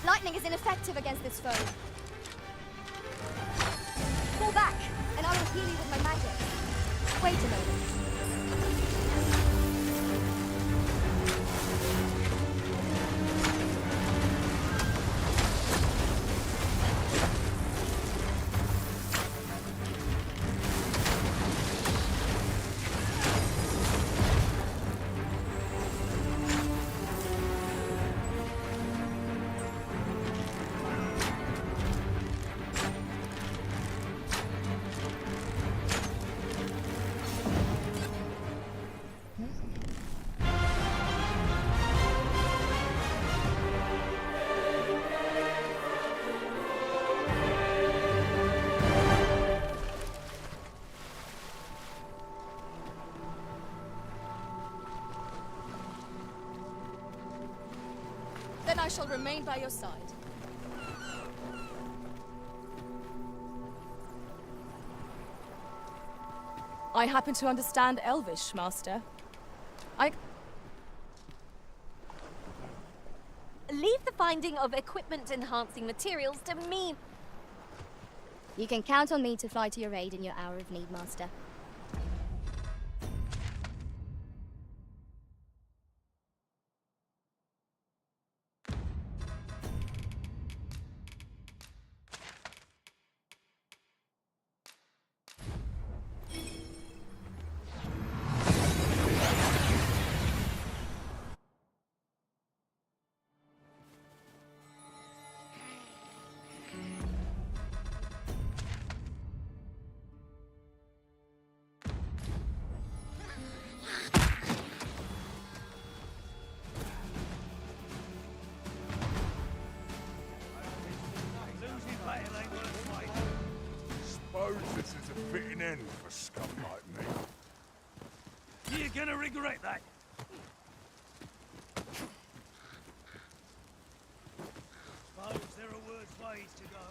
Lightning is ineffective against this foe. Fall back, and I will heal you with my magic. Wait a moment. Then I shall remain by your side. I happen to understand Elvish, Master. Leave the finding of equipment-enhancing materials to me. You can count on me to fly to your aid in your hour of need, Master. Suppose this is a fitting end for scum like me. You're gonna regret that. Suppose there are worse ways to go.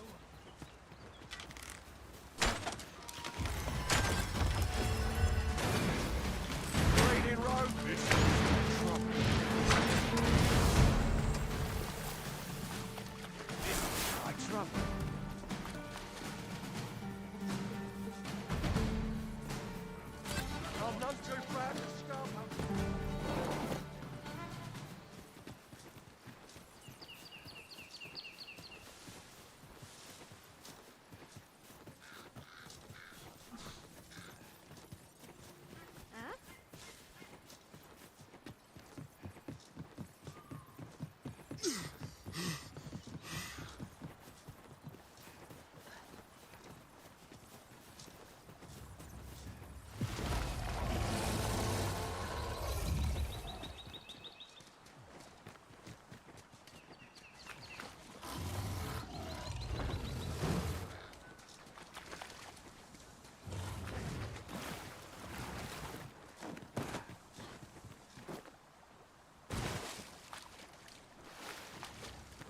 Bleeding road, this is trouble. This is my trouble. I'm not too proud to scum.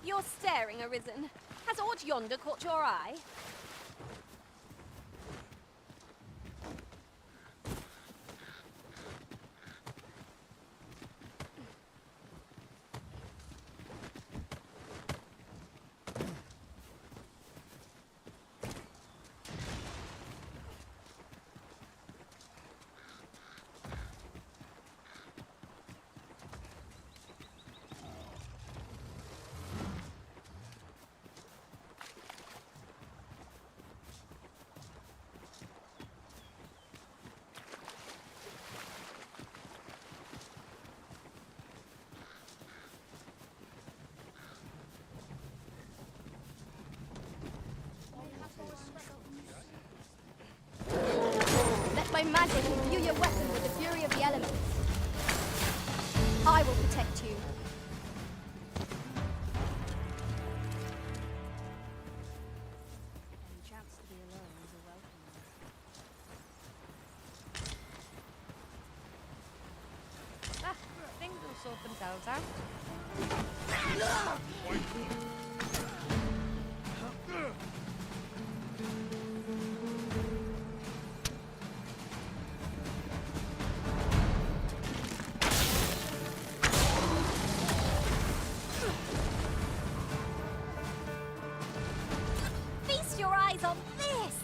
You're staring, Arisen. Has aught yonder caught your eye? Let my magic imbue your weapon with the fury of the elements. I will protect you. Any chance to be alone is a welcome one. Ah, things will sort themselves out. hands on this!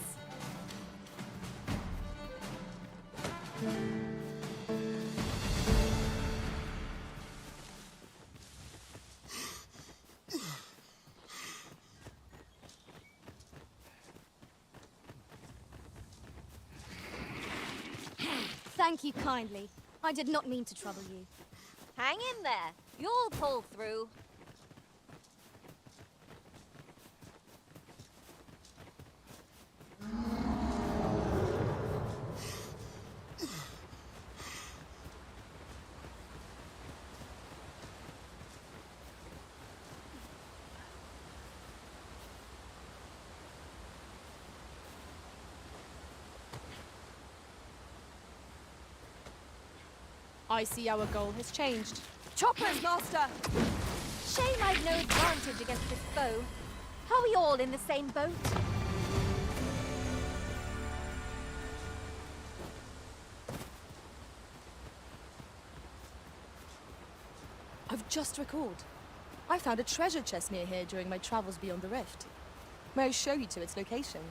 Thank you kindly. I did not mean to trouble you. Hang in there. You'll pull through. I see our goal has changed. Choppers, Master! Shame I've no advantage against this bow. Are we all in the same boat? I've just recalled. I found a treasure chest near here during my travels beyond the rift. May I show you to its location?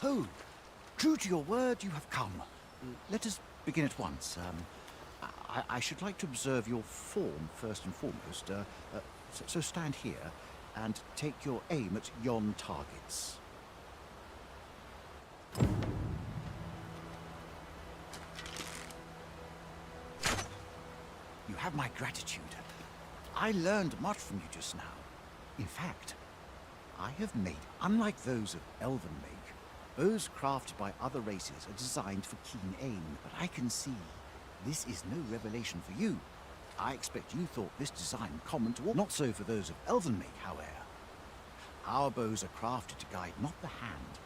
Oh, true to your word, you have come. Let us begin at once. I should like to observe your form first and foremost. So stand here and take your aim at yon targets. You have my gratitude. I learned much from you just now. In fact, I have made, unlike those of elven make, bows crafted by other races are designed for keen aim, but I can see this is no revelation for you. I expect you thought this design common to all. Not so for those of elven make, however. Our bows are crafted to guide not the hand,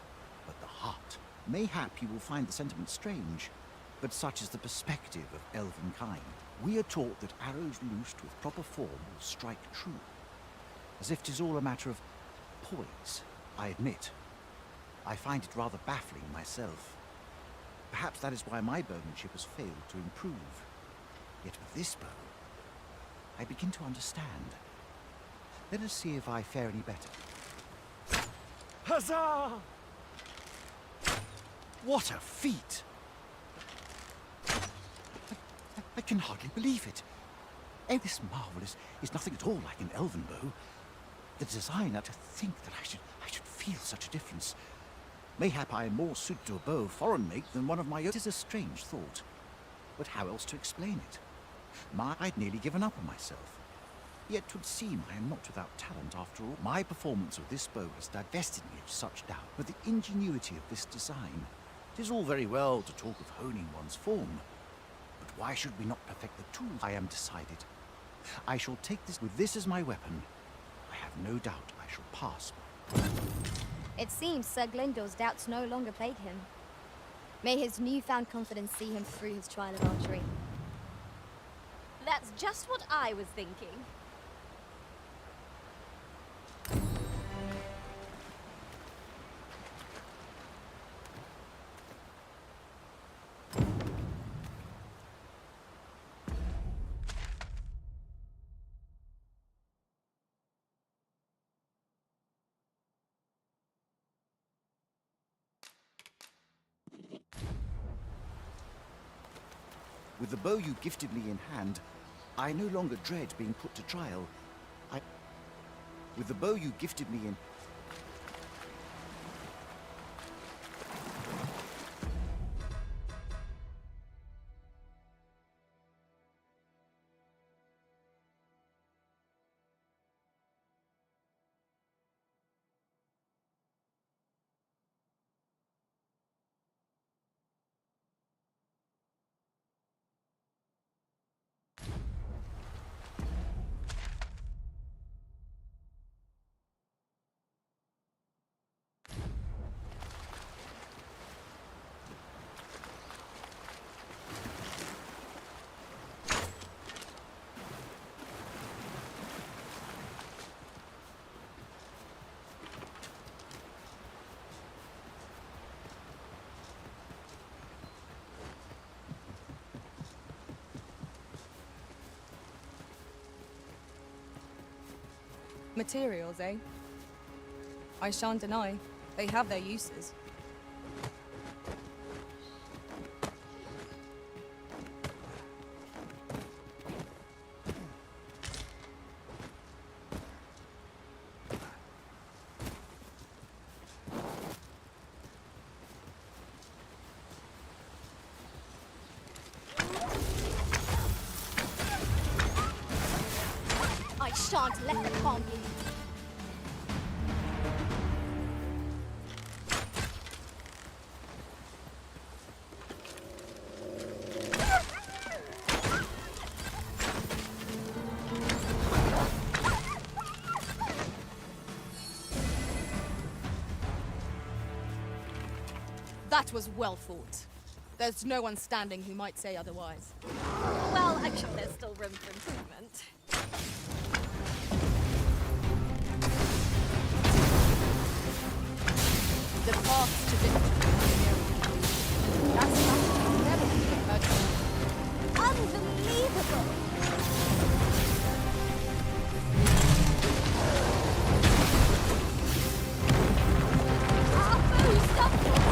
but the heart. Mayhap you will find the sentiment strange, but such is the perspective of elven kind. We are taught that arrows loosed with proper form will strike true, as if 'tis all a matter of poise. I admit, I find it rather baffling myself. Perhaps that is why my bowmanship has failed to improve. Yet with this bow, I begin to understand. Let us see if I fare any better. Huzzah! What a feat! I can hardly believe it. This marvel is nothing at all like an elven bow. The designer, to think that I should feel such a difference. Mayhap I am more suited to a bow of foreign make than one of my own. It is a strange thought, but how else to explain it? I'd nearly given up on myself. Yet 'twould seem I am not without talent after all. My performance of this bow has divested me of such doubt, but the ingenuity of this design. It is all very well to talk of honing one's form, but why should we not perfect the tools? I am decided. I shall take this with this as my weapon. I have no doubt I shall pass. It seems Sir Glyndor's doubts no longer plague him. May his newfound confidence see him through his trial of archery. That's just what I was thinking. With the bow you gifted me in hand, I no longer dread being put to trial. With the bow you gifted me in... Materials, eh? I shan't deny, they have their uses. I shan't let them harm you. That was well fought. There's no one standing who might say otherwise. Well, I'm sure there's still room for improvement. The path to victory. That's something never been heard. Unbelievable! Our foe stumbled!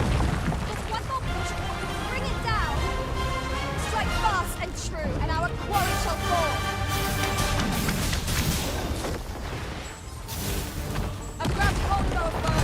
Just one more push. Bring it down! Strike fast and true, and our quarry shall fall! I've grabbed hold of foe!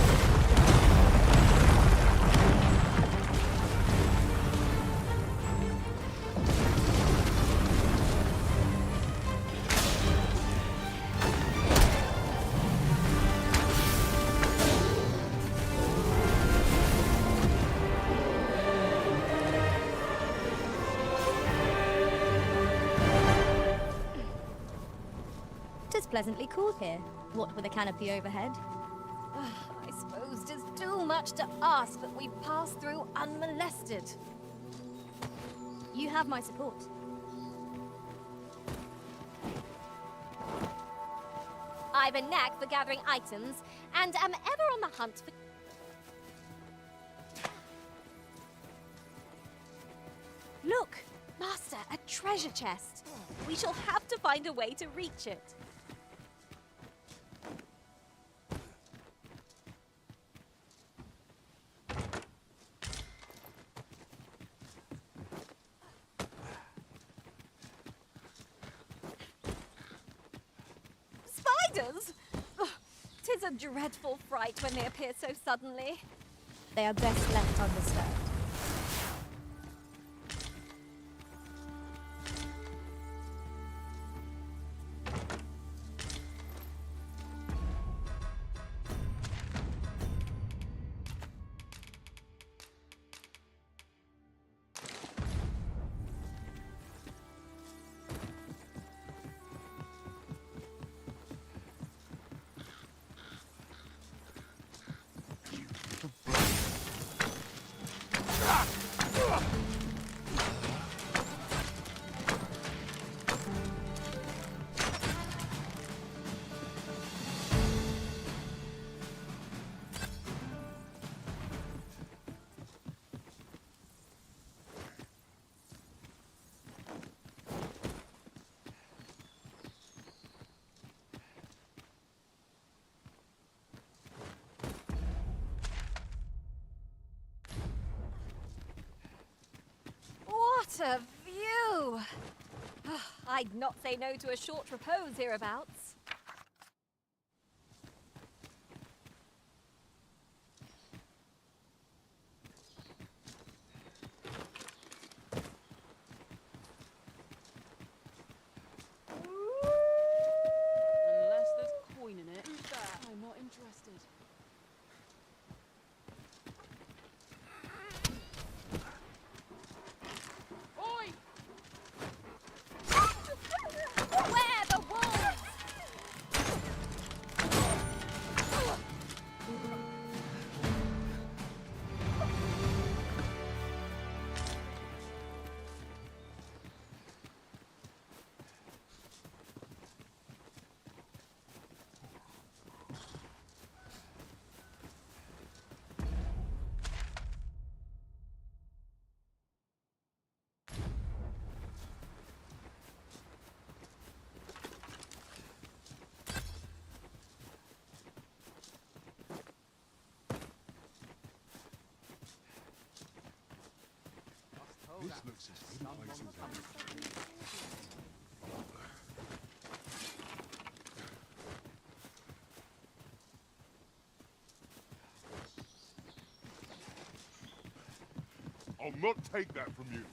Tis pleasantly cool here, what with a canopy overhead. I suppose 'tis too much to ask that we pass through unmolested. You have my support. I've a knack for gathering items, and am ever on the hunt for... Look! Master, a treasure chest. We shall have to find a way to reach it. Spiders? Ugh, 'tis a dreadful fright when they appear so suddenly. They are best left undisturbed. What a view! I'd not say no to a short repose hereabouts. Unless there's coin in it, I'm not interested. Where the wolves? This looks as good a place as any. I'll not take that from you.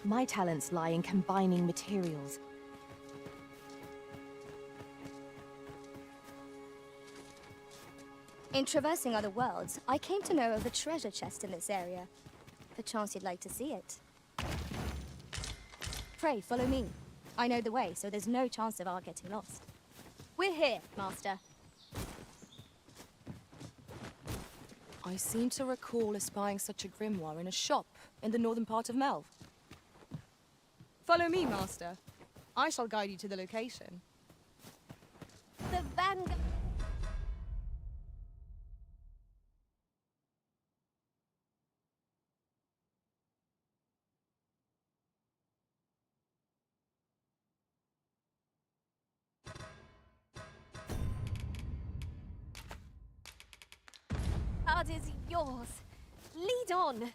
My talents lie in combining materials. In traversing other worlds, I came to know of a treasure chest in this area. Perchance you'd like to see it. Pray, follow me. I know the way, so there's no chance of our getting lost. We're here, Master. I seem to recall espying such a grimoire in a shop in the northern part of Melv. Follow me, Master. I shall guide you to the location. The Vanguard. Card is yours. Lead on.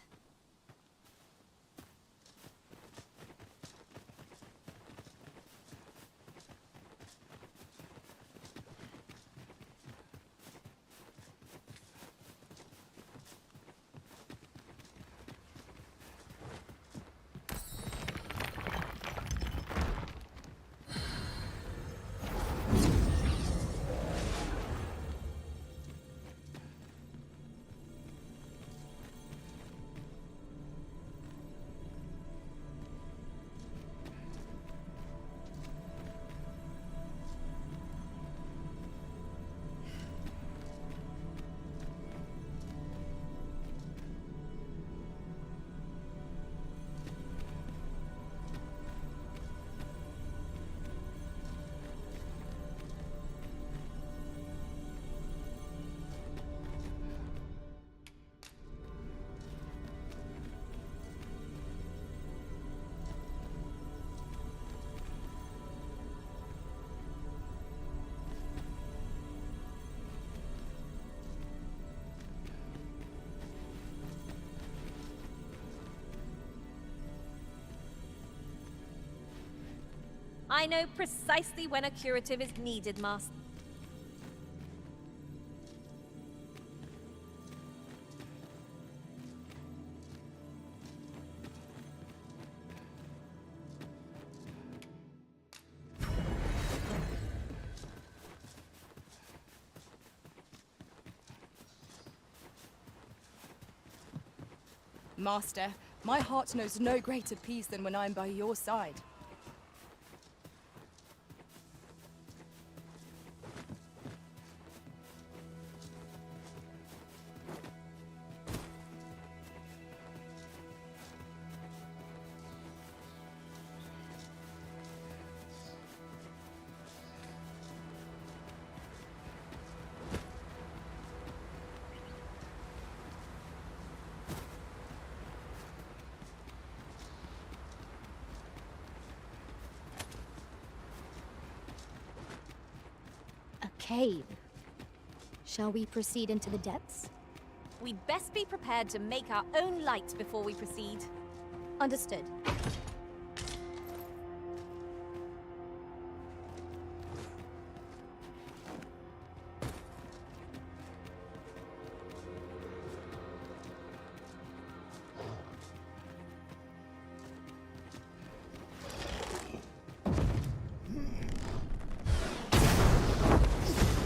I know precisely when a curative is needed, Master. Master, my heart knows no greater peace than when I am by your side. A cave. Shall we proceed into the depths? We'd best be prepared to make our own light before we proceed. Understood.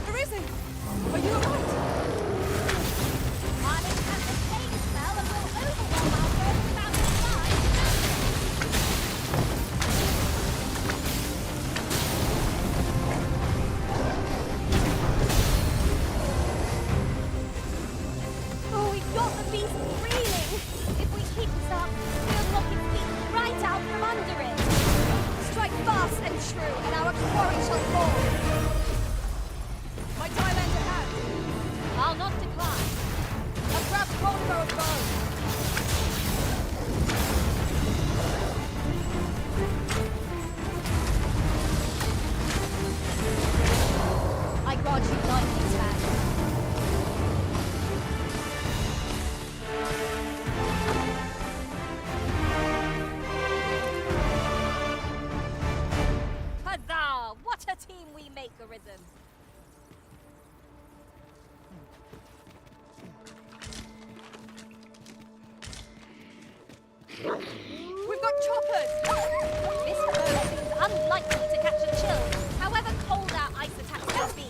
Arisen! Are you alright? Arlen has the pain spell and will overwhelm our world without a sign. Oh, we've got the beast reeling! If we keep this up, we'll knock its feet right out from under it! Strike fast and true, and our quarry shall fall! I'll not decline. A craft crossbow of bow. I grant you lightning attack. Huzzah! What a team we make, Arisen. We've got choppers! This foe seems unlikely to catch a chill, however cold our ice attacks can be.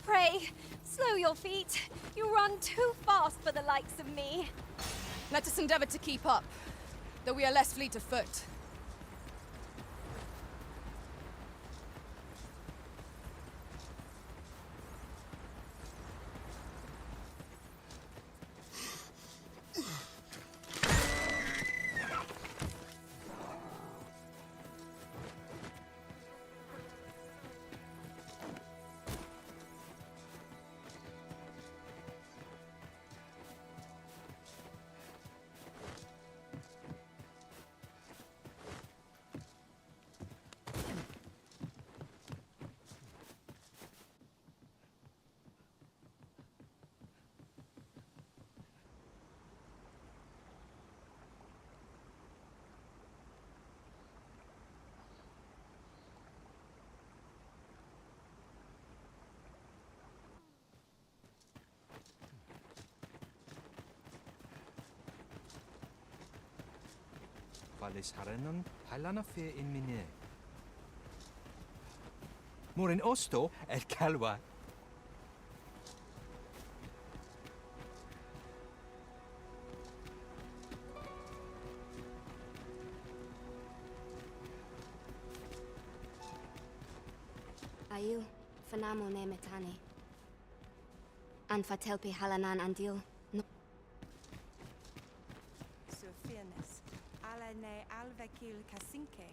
Pray, slow your feet. You run too fast for the likes of me. Let us endeavor to keep up, though we are less fleet of foot. Valis Harenan, Halana fe in mine. Morin Osto, El Calwa. Ayu, Fanamo ne metane. An fatelpi halanan andil. No. Fairness. Alane alvekil kasinke.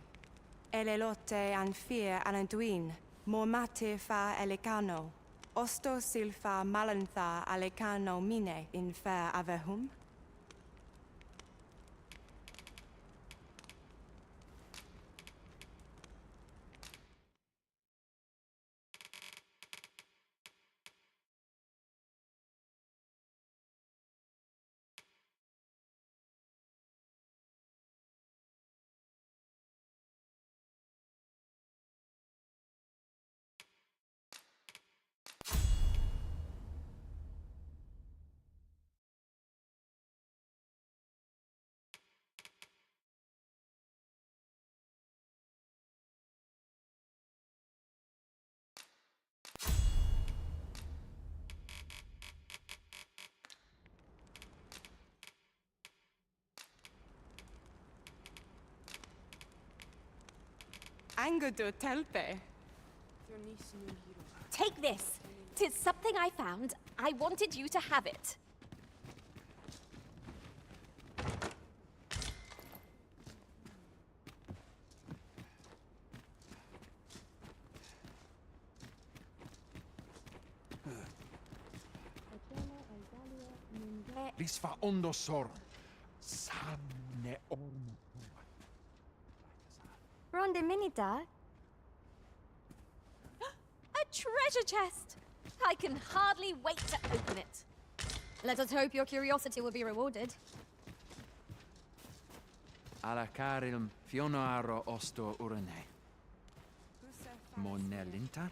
Elelote anfir alanduin. Mormate fa elecano. Osto silfa malantha alecano mine in fair avehum. Angudu telpe. Take this. 'Tis something I found. I wanted you to have it. Lisfa ondo sor. Samne ormo. Ronde minita. A treasure chest! I can hardly wait to open it. Let us hope your curiosity will be rewarded. Ala carilum fionoaro osto urine. Monelintar?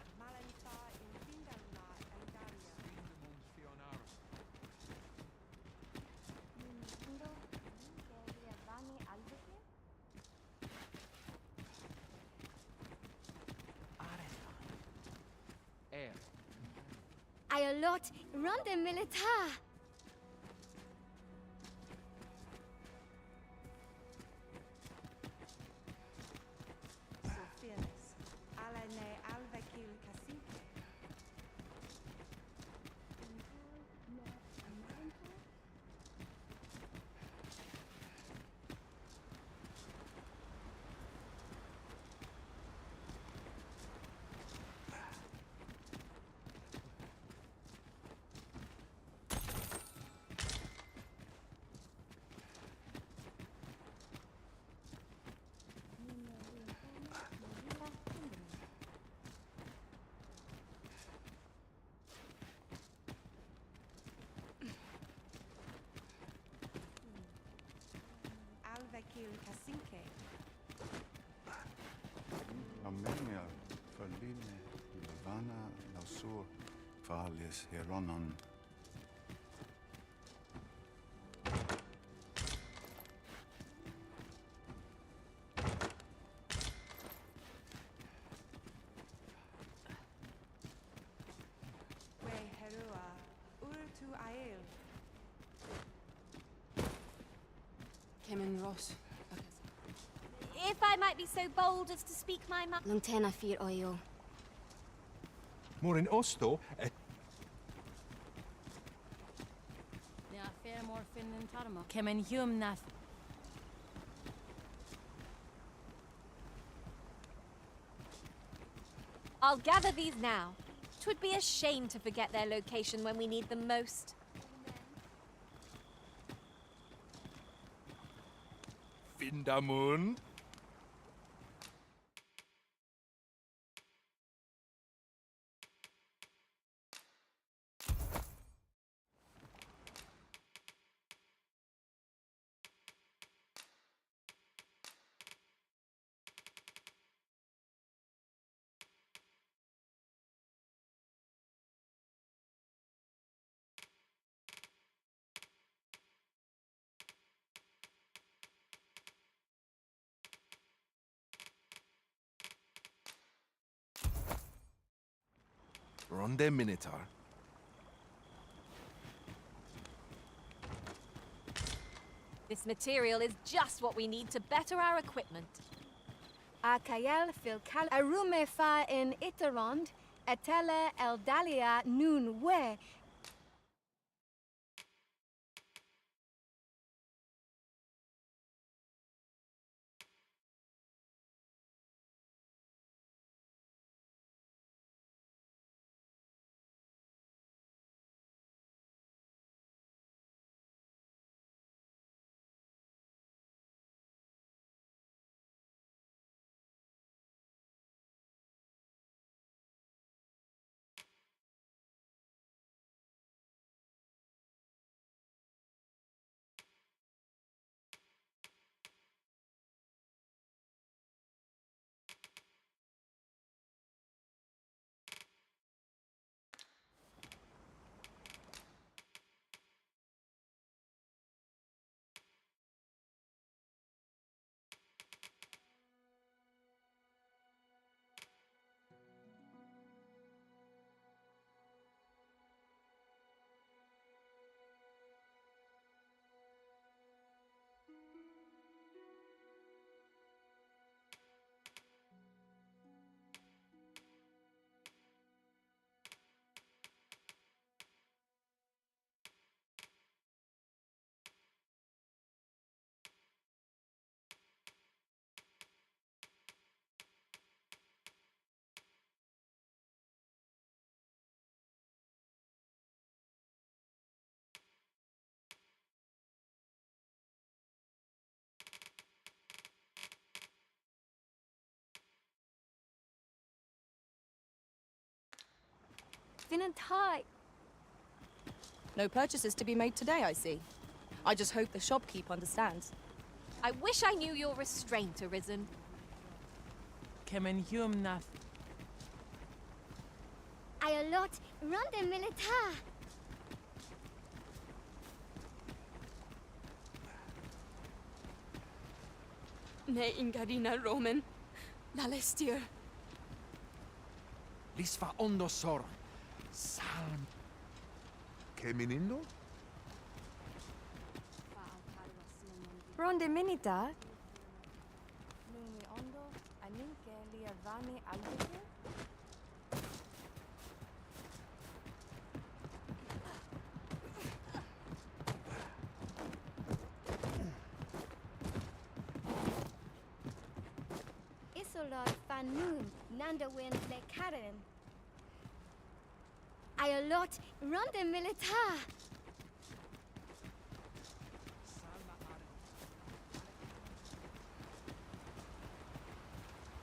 Ayolot ronde milita. Fairness. kil kasinke. Armenia, Verline, Lavana, Lausur, Valis, Heronon. We herua, urtu ael. Kemen Ross. If I might be so bold as to speak my mind. Luntena fir oyo. Morin Osto, Ja, fair more fin than Tarma. Kemen Hum Nath. I'll gather these now. 'Twould be a shame to forget their location when we need them most. Vindamund. Ronde Minotaur. This material is just what we need to better our equipment. Akael fil kal arume fa in iterond, etele eldalia nun we. Finantai. No purchases to be made today, I see. I just hope the shopkeep understands. I wish I knew your restraint, Arisen. Kemen Hum Nath. Ayolot ronde militar. Ne ingarina Roman. Lalestir. Lisva Ondo Sor. Salm. Keminindo? Ronde minita. Numi ondo, aninke liavani albuku. Isolot fanun nandawin le karen. Ayolot ronde militar.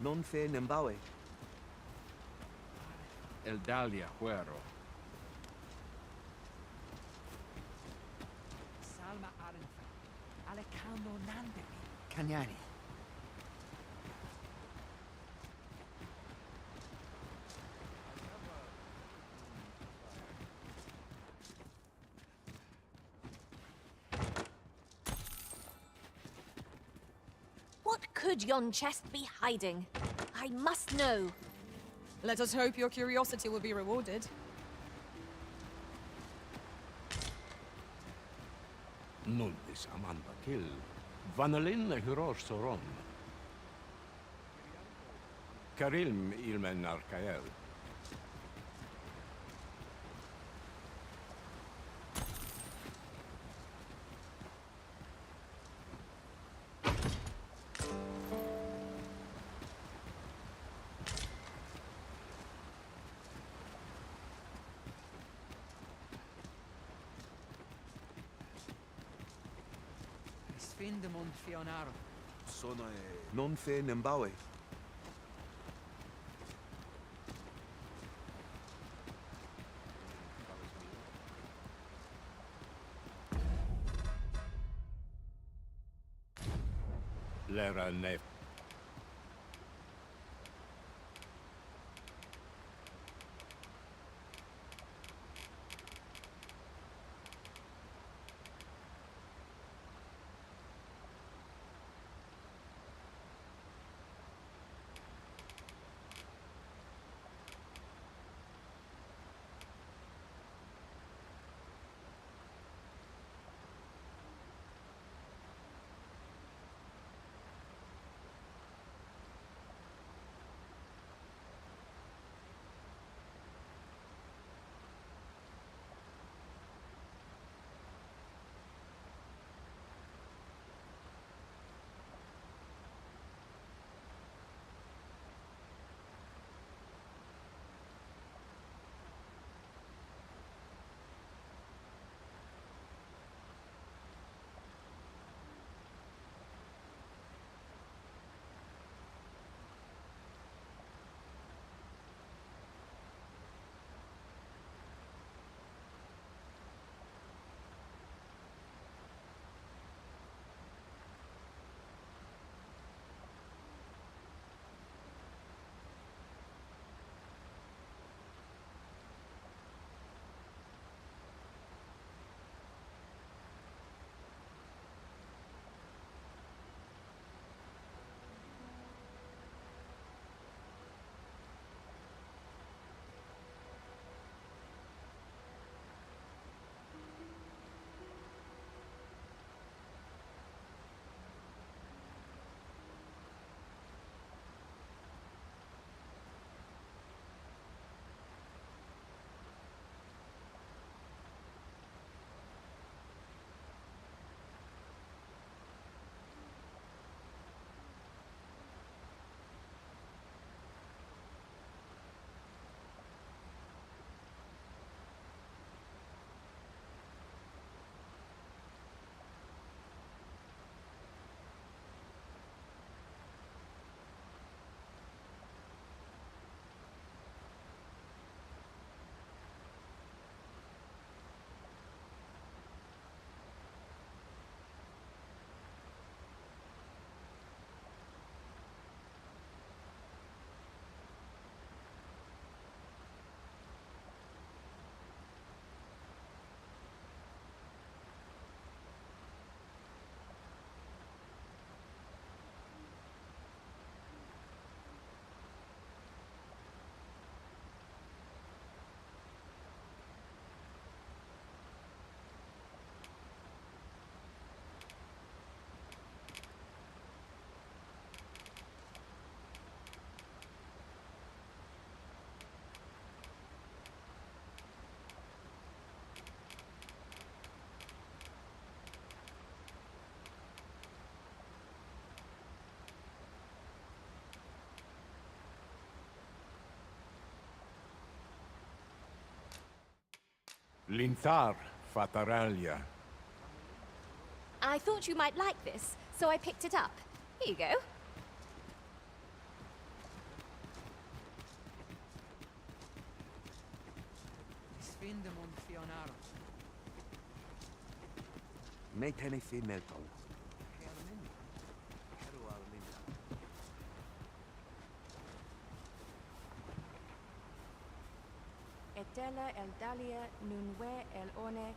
Non fe nembawe. Eldalia Huero. Salma Arenfa. Alecano Nande. Cagnani. What could yon chest be hiding? I must know. Let us hope your curiosity will be rewarded. Nullis amanda kill. Vanalin hyros soron. Karilm ilmen arkael. Sfindemon Fionaro. Sono non fe nembawe. Lera nef. Linthar fataralia. I thought you might like this, so I picked it up. Here you go. Sfindemon Fionaro. Metene fe melton. Etela el Dalia Nunwe el One.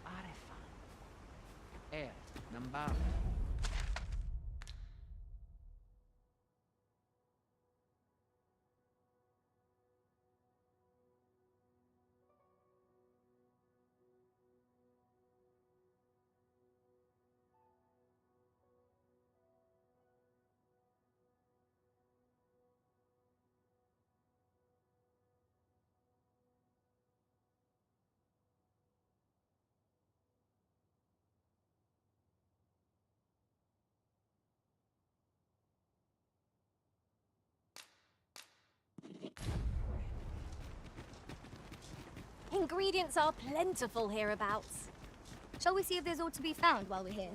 Arefan. Nambao. Ingredients are plentiful hereabouts. Shall we see if there's aught to be found while we're here?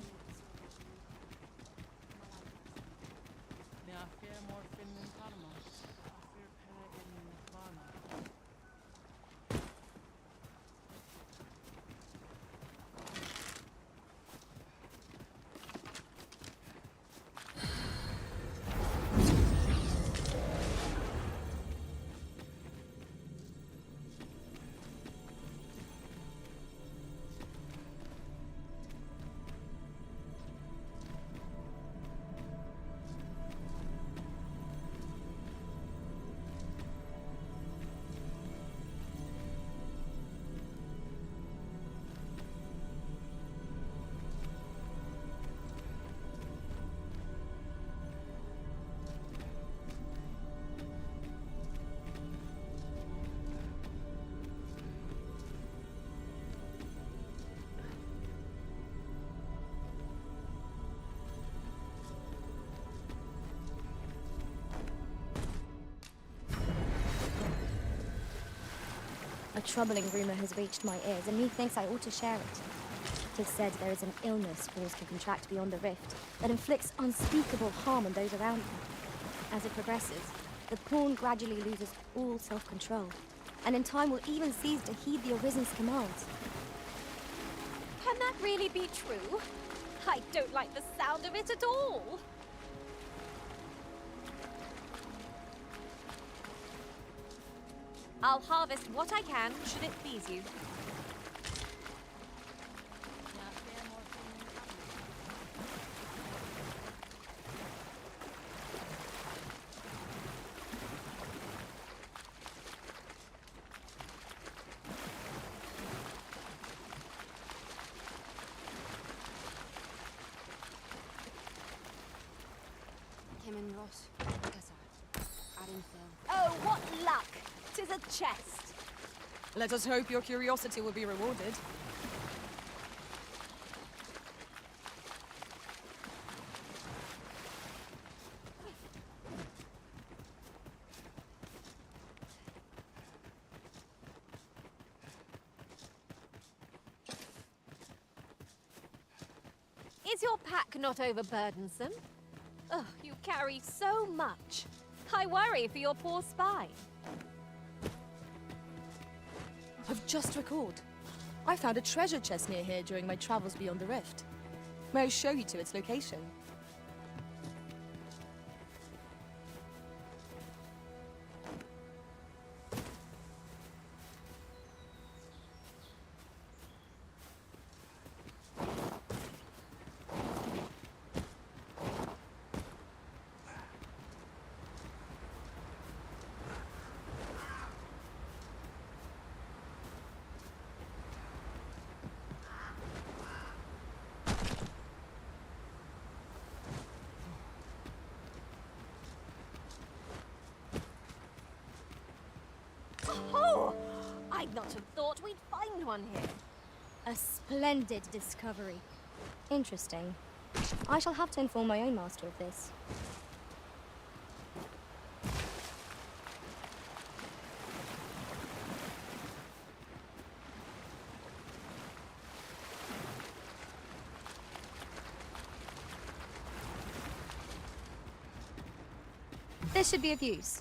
A troubling rumor has reached my ears, and methinks I ought to share it. It is said there is an illness force can contract beyond the rift that inflicts unspeakable harm on those around them. As it progresses, the pawn gradually loses all self-control, and in time will even cease to heed the Arisen's commands. Can that really be true? I don't like the sound of it at all. I'll harvest what I can, should it please you. Oh, what luck! 'Tis a chest. Let us hope your curiosity will be rewarded. Is your pack not overburdensome? Oh, you carry so much. I worry for your poor spine. I've just recalled. I found a treasure chest near here during my travels beyond the rift. May I show you to its location? Oh! I'd not have thought we'd find one here. A splendid discovery. Interesting. I shall have to inform my own master of this. This should be of use.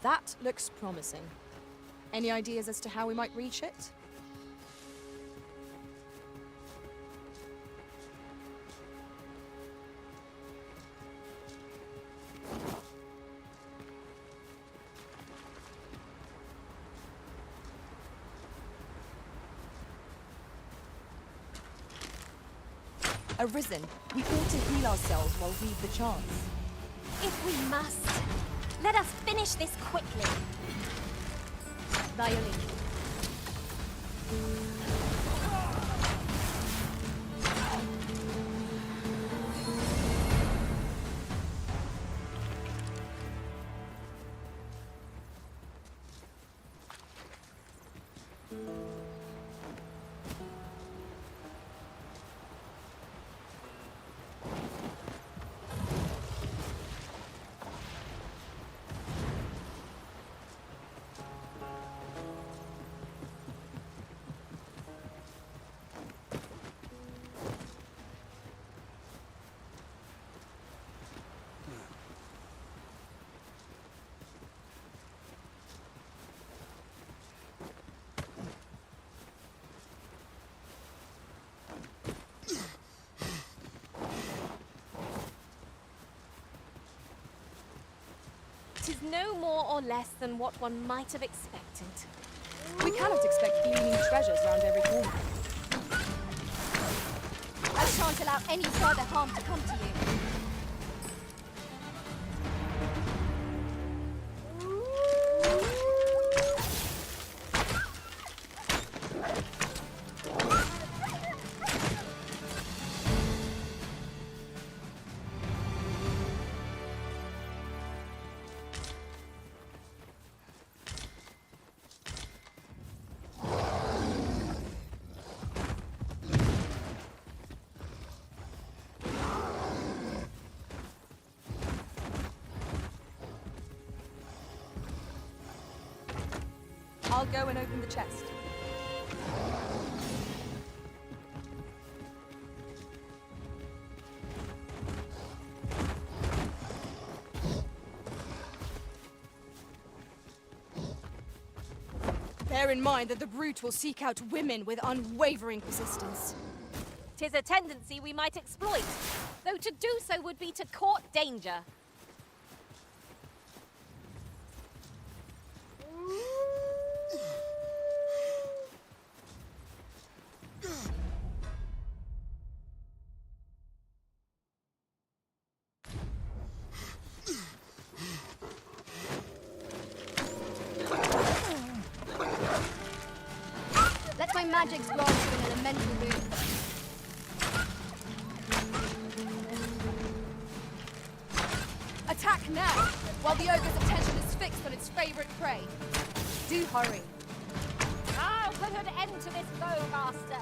That looks promising. Any ideas as to how we might reach it? Arisen, we ought to heal ourselves while we've the chance. If we must, let us finish this quickly. Violin. Tis no more or less than what one might have expected. We cannot expect gleaming treasures round every corner. I shan't allow any further harm to come to you. I'll go and open the chest. Bear in mind that the brute will seek out women with unwavering persistence. 'Tis a tendency we might exploit, though to do so would be to court danger. Let my magics grant you an elemental boon. Attack now, while the ogre's attention is fixed on its favorite prey. Do hurry. I'll put an end to this foe, Master.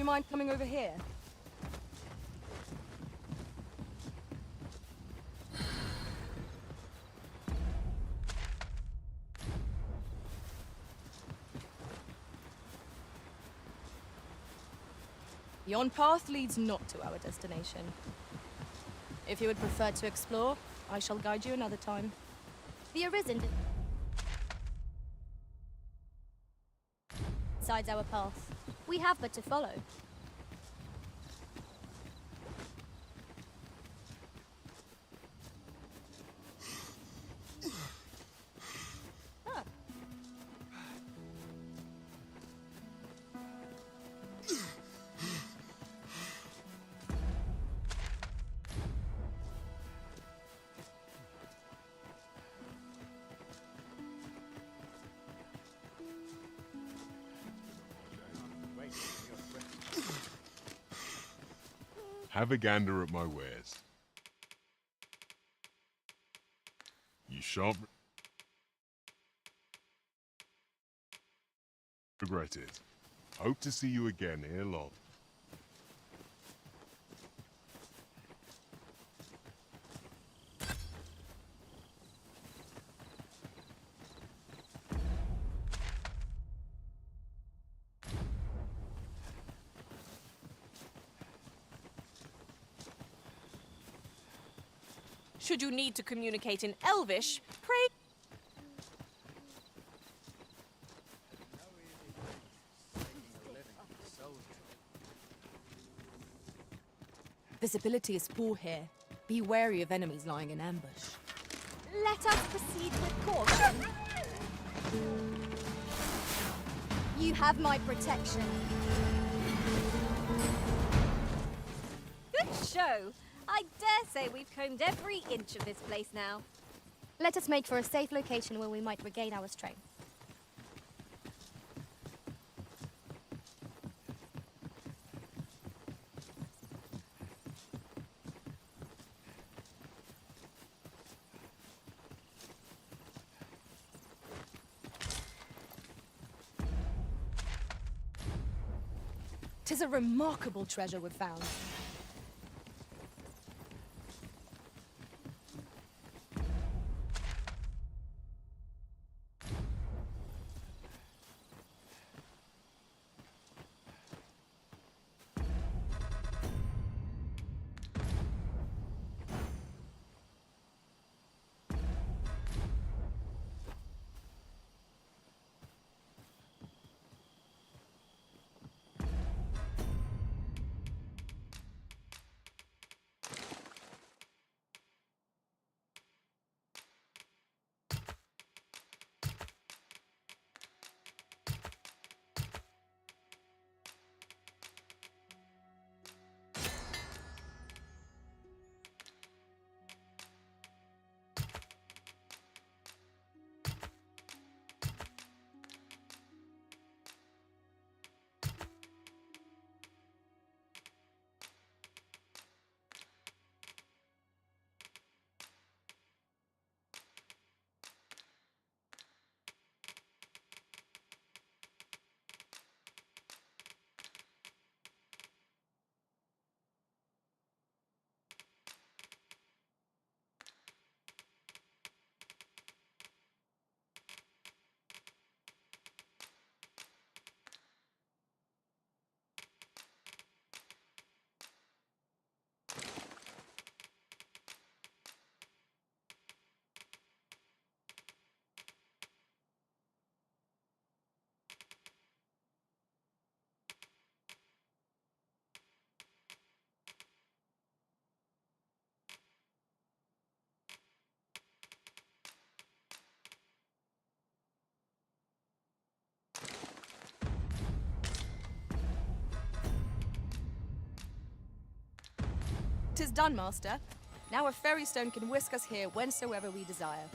you mind coming over here? Yon path leads not to our destination. If you would prefer to explore, I shall guide you another time. The Arisen decides our path. We have but to follow. Have a gander at my wares. You shan't regret it. Hope to see you again ere long. Should you need to communicate in Elvish, pray... Visibility is poor here. Be wary of enemies lying in ambush. Let us proceed with caution. You have my protection. Good show! I dare say we've combed every inch of this place now. Let us make for a safe location where we might regain our strength. Tis a remarkable treasure we've found. Tis done, Master. Now a fairy stone can whisk us here whensoever we desire.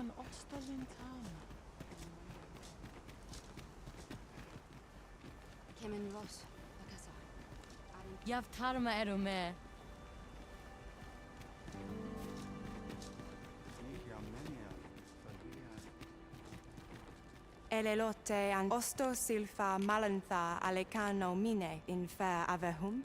An Ostolintan. Kemen Ross, Akasa. Yav Tarma Erome. Elelote an Osto Silfa Malantha Alecano Mine in fair Avehum.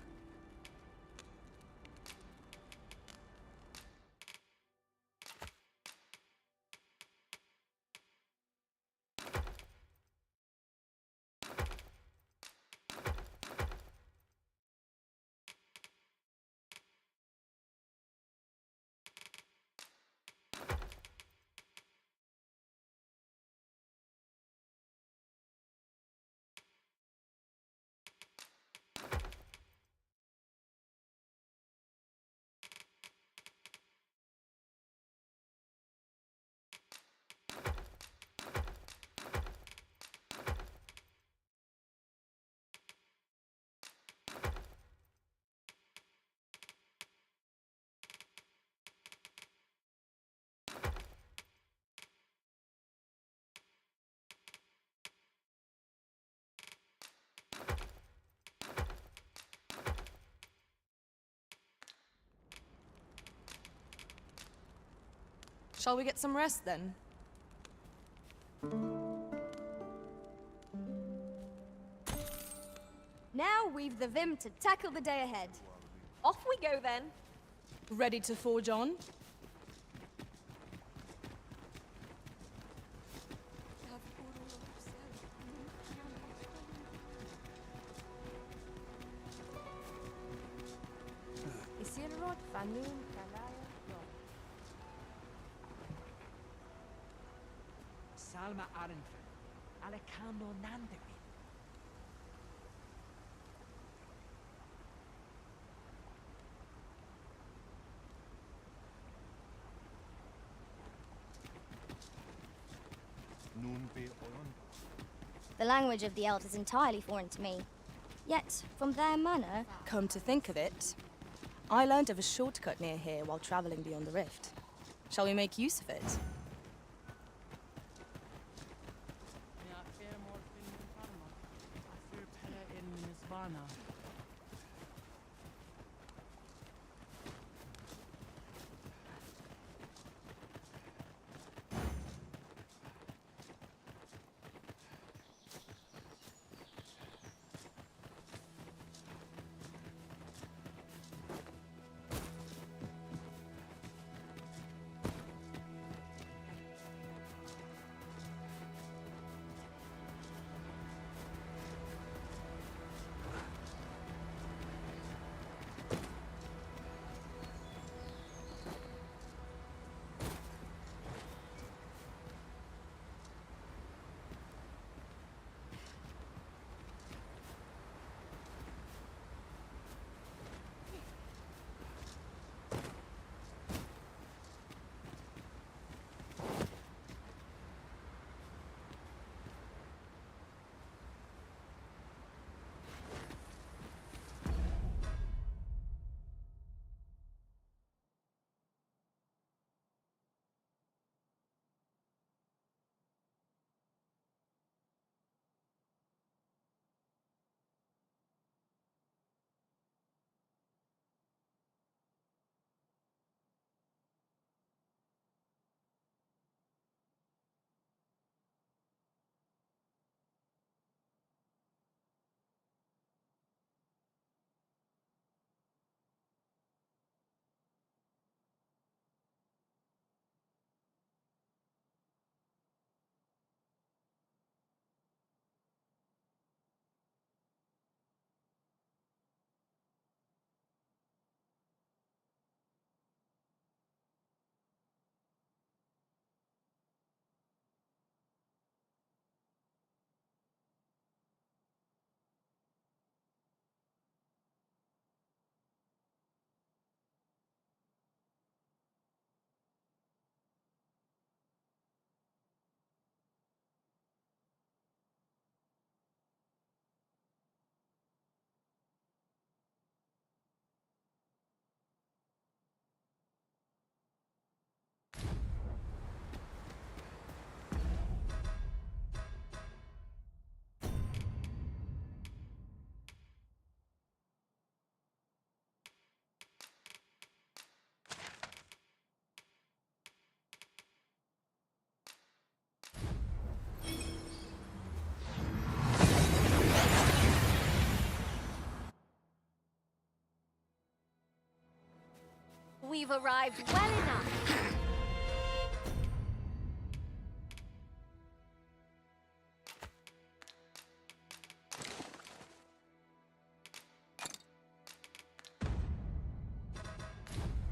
Shall we get some rest then? Now we've the vim to tackle the day ahead. Off we go then. Ready to forge on? Isirrod Fanun Kalaya no. Salma Arenfen, Alecano Nandewi. The language of the elves is entirely foreign to me. Yet, from their manner... Come to think of it, I learned of a shortcut near here while traveling beyond the rift. Shall we make use of it? We've arrived well enough.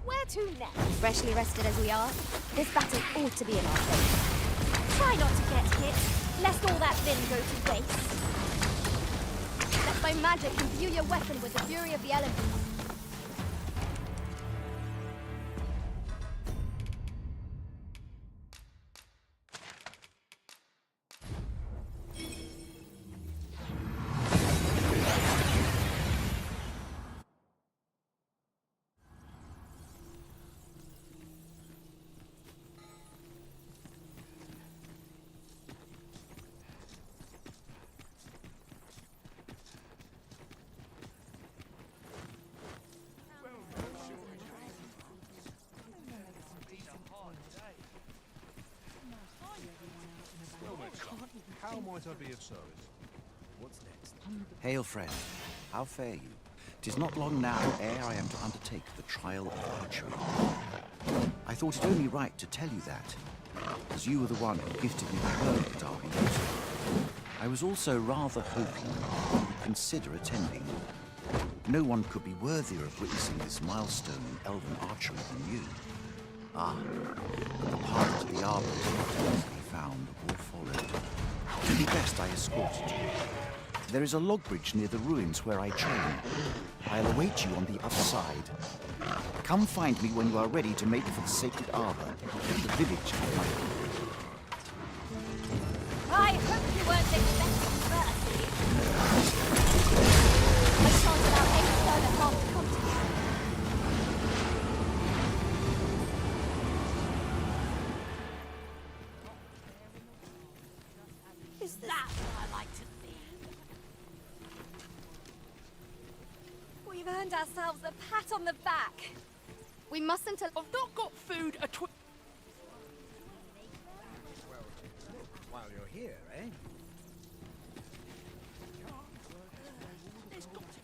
Where to next? Freshly rested as we are, this battle ought to be in our favour. Try not to get hit, lest all that vim go to waste. Let my magic imbue your weapon with the fury of the elements. How might I be of service? What's next? Hail, friend. How fare you? 'Tis not long now ere I am to undertake the trial of archery. I thought it only right to tell you that, as you were the one who gifted me the herb that I'll be using. I was also rather hoping you would consider attending. No one could be worthier of witnessing this milestone in elven archery than you. Ah, but the path to the arbor is not easily found or followed. It would be best I escorted you. There is a log bridge near the ruins where I train. I'll await you on the other side. Come find me when you are ready to make for the sacred arbor, the village of my people. I hope you weren't expecting mercy. I shan't allow any further harm to come to you. Is that what I like to see? We've earned ourselves a pat on the back. We mustn't. I've not got food at all. While you're here, eh?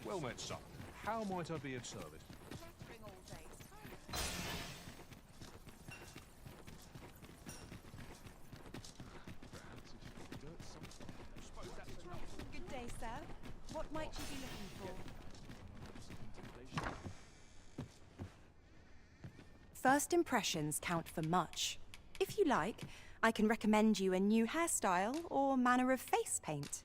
Well met, son. How might I be of service? Good day, sir. What might you be looking for? First impressions count for much. If you like, I can recommend you a new hairstyle or manner of face paint.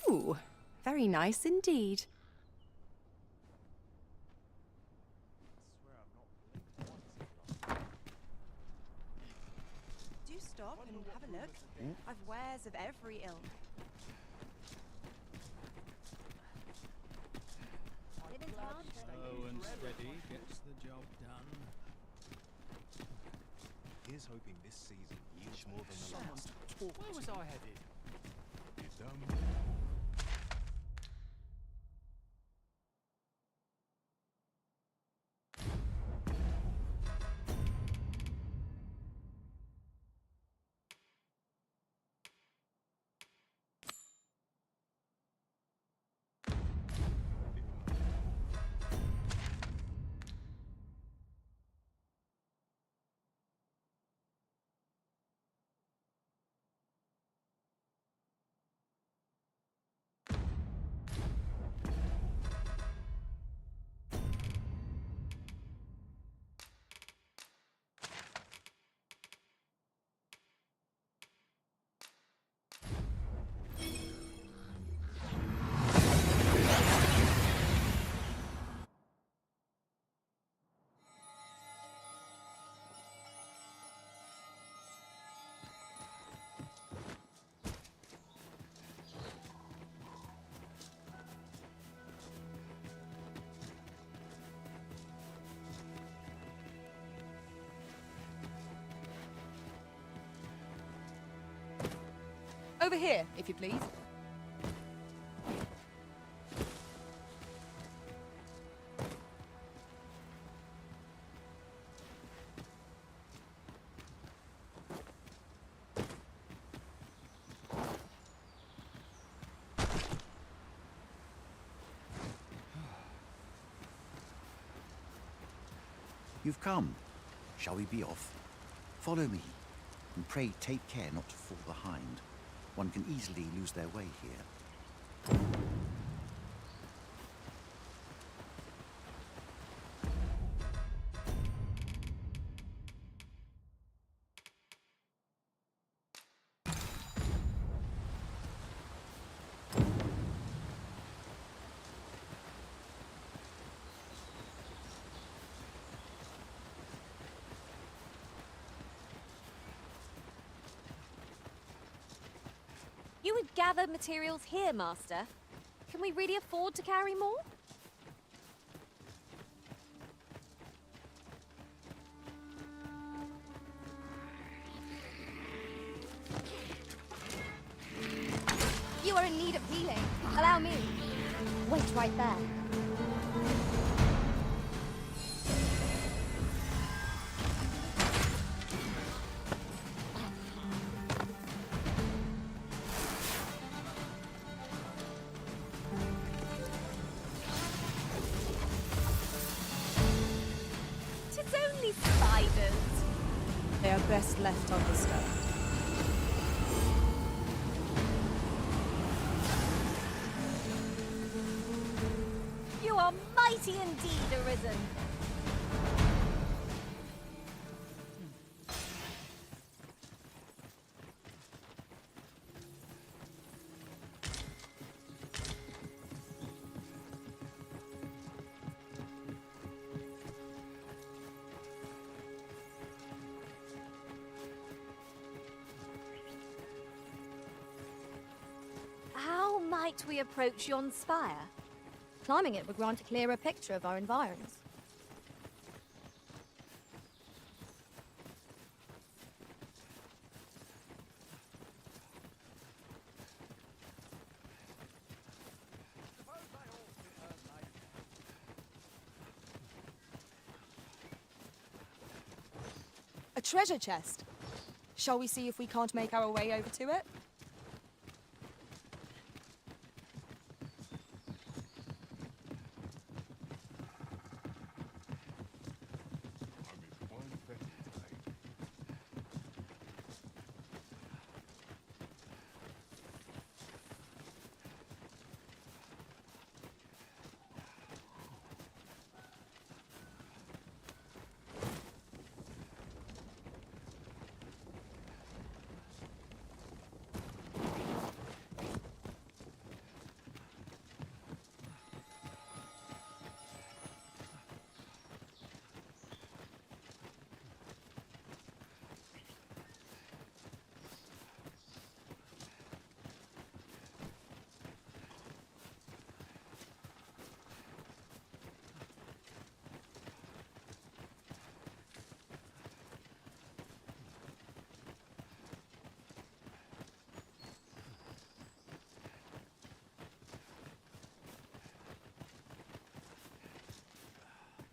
Ooh, very nice indeed. Do stop and have a look. I've wares of every ilk. Slow and steady gets the job done. Here's hoping this season yields more than the last. Where was I headed? Over here, if you please. You've come. Shall we be off? Follow me, and pray take care not to fall behind. One can easily lose their way here. You would gather materials here, Master. Can we really afford to carry more? You are in need of healing. Allow me. Wait right there. Tis only spiders. They are best left undisturbed. You are mighty indeed, Arisen. How might we approach yon spire? Climbing it would grant a clearer picture of our environs. A treasure chest. Shall we see if we can't make our way over to it?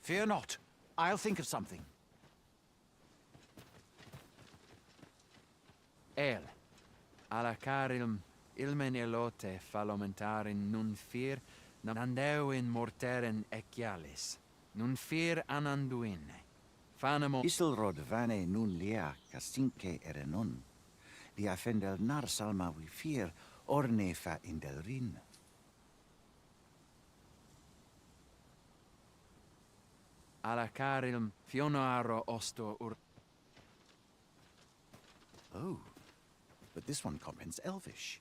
Fear not. I'll think of something. El, alla carilm, ilmen elote falomentarin nun fir, nandeu in morteren ecialis, nun fir ananduine. Fanemo Isilrod vane nun lia casinque erenon. Lia fendel nar salma vi fir, orne fa indel rin. alla carilm fionoaro osto ur. Oh, but this one comprehends Elvish.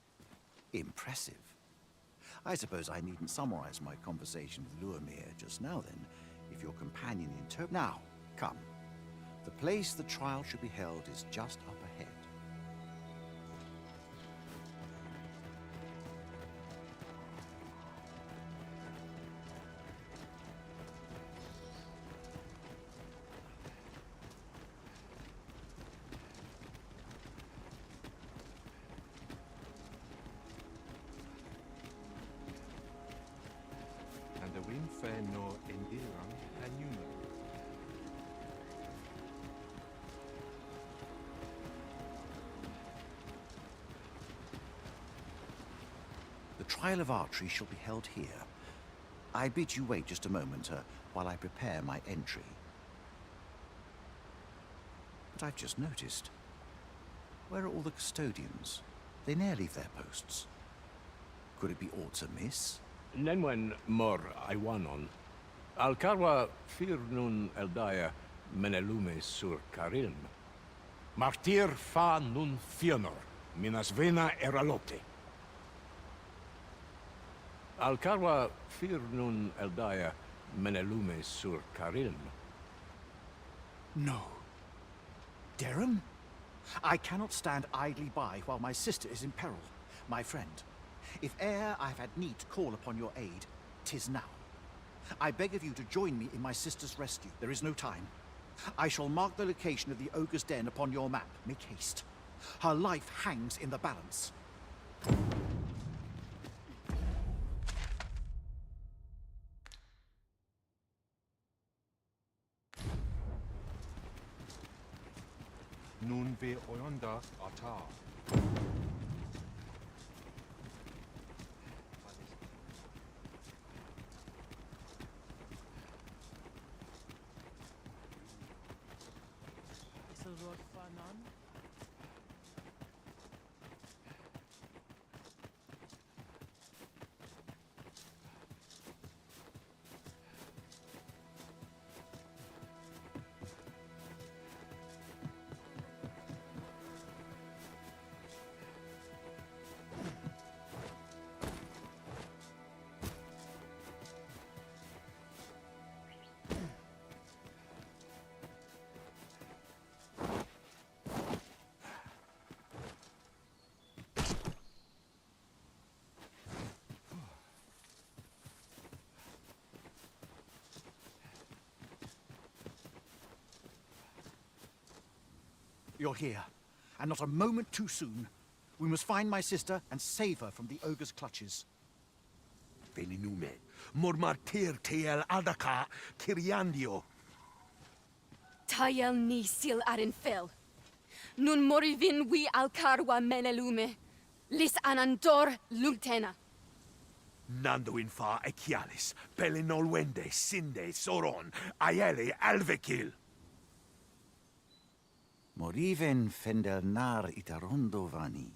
Impressive. I suppose I needn't summarize my conversation with Luamir just now then, if your companion Now, come. The place the trial should be held is just up ahead. nun fe no endiram anuma. The trial of archery shall be held here. I bid you wait just a moment while I prepare my entry. But I've just noticed. Where are all the custodians? They ne'er leave their posts. Could it be aught amiss? Nenwen mor Iwanon. Alcarwa fir nun eldaya menelume sur carilm. Martir fa nun fionor, minas vena eralote. Alcarwa fir nun eldaya menelume sur carilm. No. Derham? I cannot stand idly by while my sister is in peril. My friend, if e'er I have had need to call upon your aid, 'tis now. I beg of you to join me in my sister's rescue. There is no time. I shall mark the location of the ogre's den upon your map. Make haste. Her life hangs in the balance. Nun ve oyonda atar. Is er wat van aan? You're here, and not a moment too soon. We must find my sister and save her from the ogre's clutches. Veninume, mormartir teel adaka kiriandio. Tayel ni sil arin fil. Nun morivin wi alcarwa menelume. Lis anandor lugtena. Nando in fa echialis, pelinolwende, sinde, soron, aiele alvekil. Moriven fendelnar itarondo vani.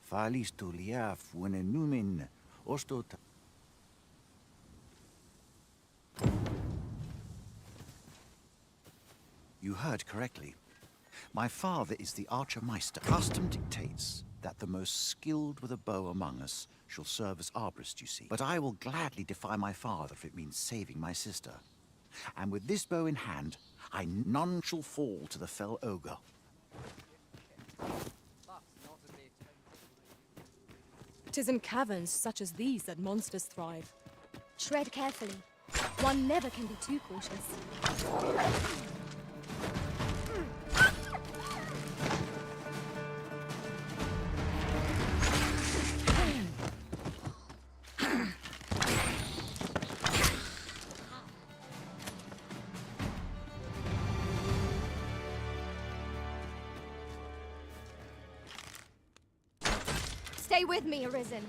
Falis tulia fuenenumin ostot. You heard correctly. My father is the Archermeister. Custom dictates that the most skilled with a bow among us shall serve as arborist, you see. But I will gladly defy my father if it means saving my sister. And with this bow in hand, none shall fall to the fell ogre. Tis in caverns such as these that monsters thrive. Tread carefully. One never can be too cautious. Stay with me, Arisen.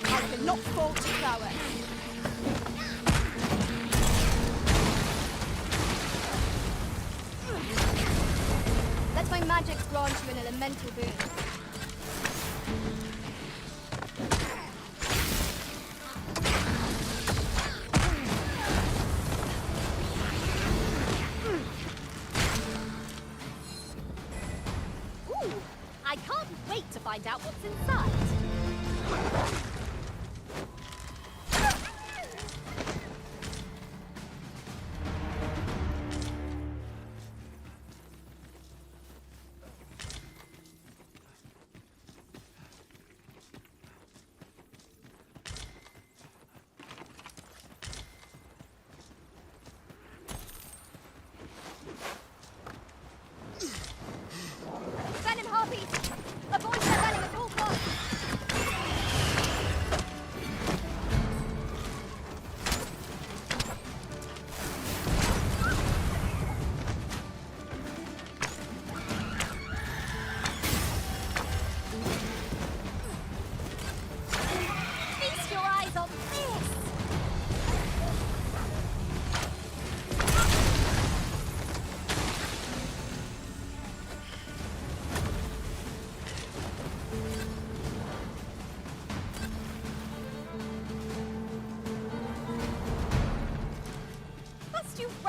I cannot fault prowess. Let my magics grant you an elemental boon. I can't wait to find out what's inside.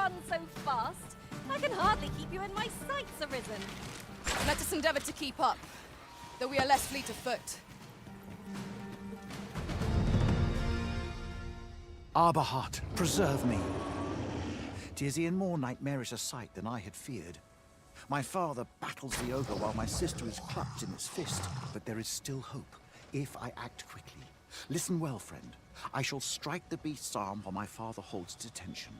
run so fast. I can hardly keep you in my sights, Arisen. Let us endeavor to keep up, though we are less fleet of foot. Arbahat, preserve me. 'Tis e'en more nightmarish a sight than I had feared. My father battles the ogre while my sister is clutched in its fist, but there is still hope, if I act quickly. Listen well, friend. I shall strike the beast's arm while my father holds its attention.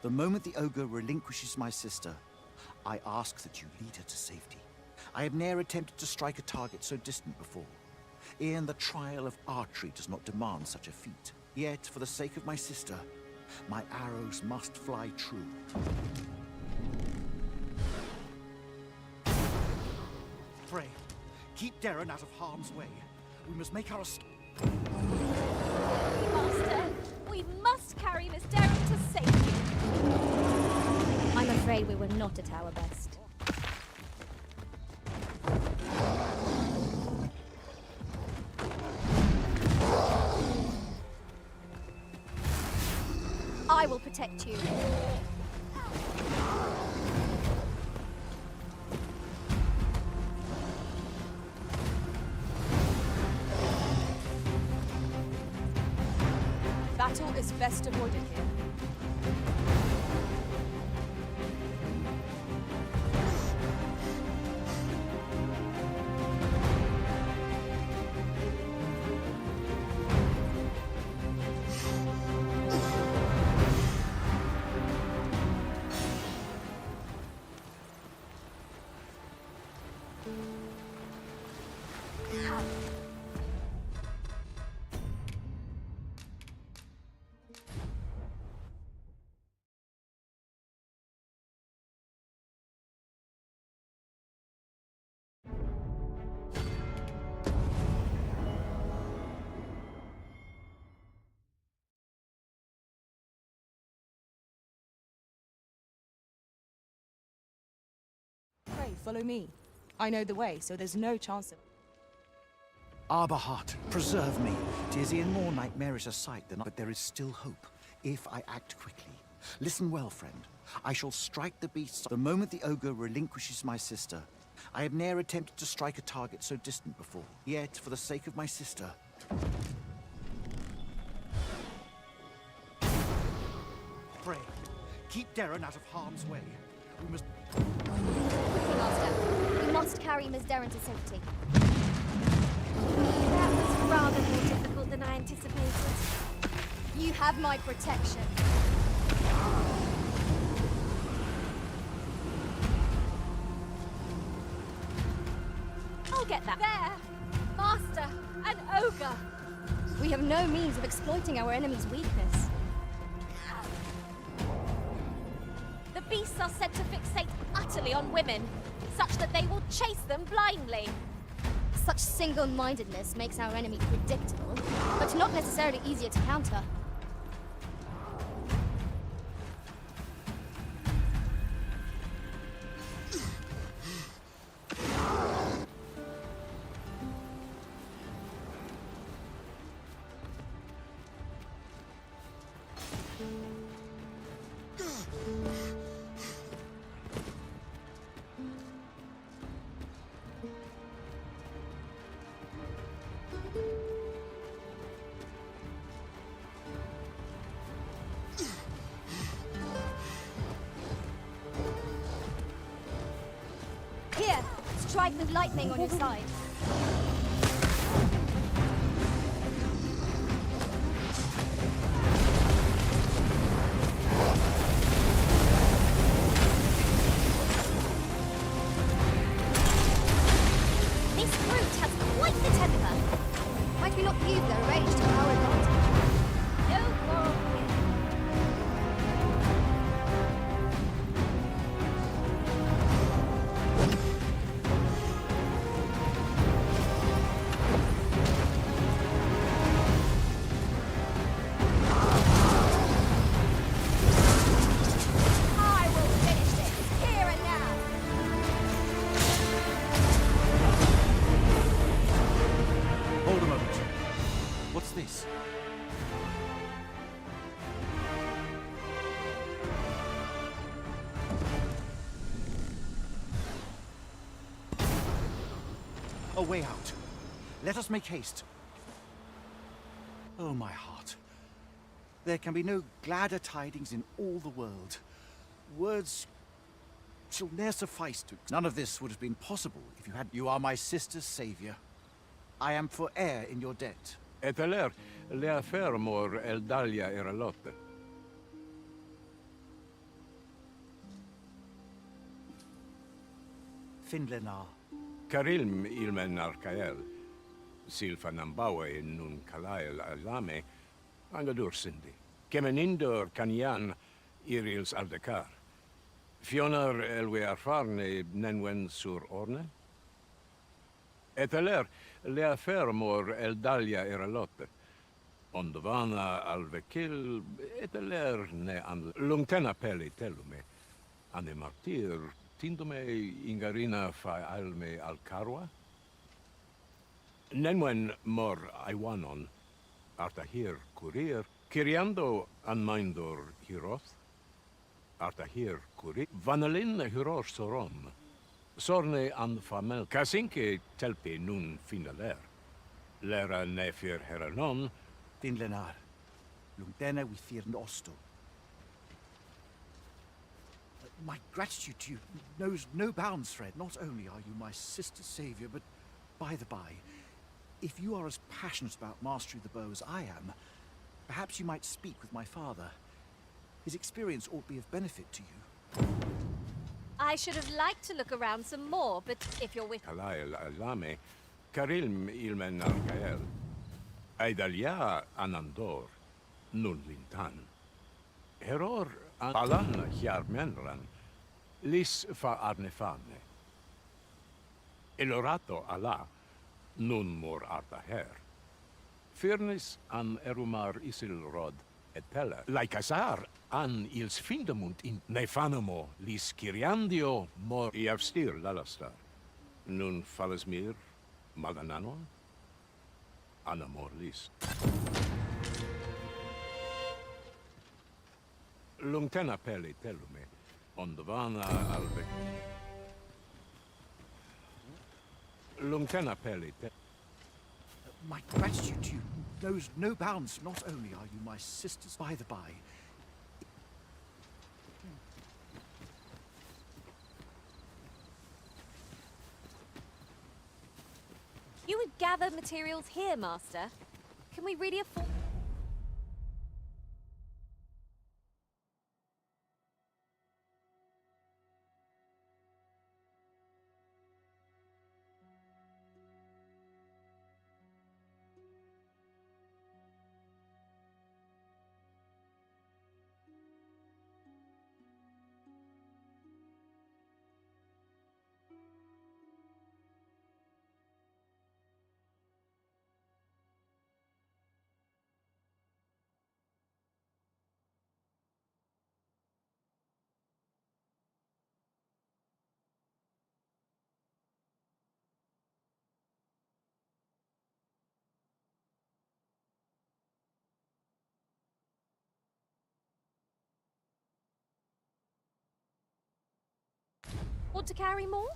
The moment the ogre relinquishes my sister, I ask that you lead her to safety. I have ne'er attempted to strike a target so distant before. E'en the trial of archery does not demand such a feat. Yet, for the sake of my sister, my arrows must fly true. Pray, keep Darren out of harm's way. We must make our Master, we must carry Miss Darren to safety. I'm afraid we were not at our best. I will protect you. Battle is best avoided here. Pray, follow me. I know the way, so there's no chance of... Arbahat, preserve me. 'Tis e'en more nightmarish a sight than but there is still hope, if I act quickly. Listen well, friend. I shall strike the beast the moment the ogre relinquishes my sister. I have ne'er attempted to strike a target so distant before. Yet, for the sake of my sister... Pray, keep Darren out of harm's way. We must... Quickly, Master. We must carry Miss Darren to safety. That was rather more difficult than I anticipated. You have my protection. I'll get that. There! Master! An ogre! We have no means of exploiting our enemy's weakness. The beasts are said to fixate utterly on women, such that they will chase them blindly. Such single-mindedness makes our enemy predictable, but not necessarily easier to counter. Here, strike with lightning on your side. This brute has quite the temper. Might we not use their rage to our advantage? No quarrel here. a way out. Let us make haste. Oh, my heart. There can be no gladder tidings in all the world. Words shall ne'er suffice to... None of this would have been possible if you had... You are my sister's savior. I am for heir in your debt. Eteler, lea fermor eldalia eralotte. Finlenar. Karilm ilmen arkael. Silfa nambawe nun kalael alame. Angadur sindi. Kemenindor kanyan irils aldekar. Fionar elwe arfarne nenwen sur orne. Eteler, lea fermor eldalia eralotte. Ondovana alvekil, eteler ne an lungtena peli telume. Ane martir, tindome ingarina fa alme alcarwa? Nenwen mor aiwanon, artahir kurir, kiriando anmaindor hiroth, artahir kurir, vanalin hiror soron, sorne an famel, kasinke telpe nun finaler, lera nefir heranon, Finlenar. Lungdena withirn osto. My gratitude to you knows no bounds, Fred. Not only are you my sister's savior, but by the by, if you are as passionate about mastery of the bow as I am, perhaps you might speak with my father. His experience ought to be of benefit to you. I should have liked to look around some more, but if you're with... Kalael alame, karilm ilmen arkael. Aidalia anandor, nun lintan. Heror alan hiarmenran, lis fa arnefane. Elorato ala, nun mor artaher. Firnis an erumar isilrod etella. Laicasar an ils findamunt in nefanamo lis kiriandio mor iavstir lalastar. Nun falasmir maganano? Anamor lis. Lungtena peli telume, ondovana alve. Lungtena peli te... My gratitude to you knows no bounds. Not only are you my sisters, by the by, You would gather materials here, Master. Can we really afford... Want to carry more?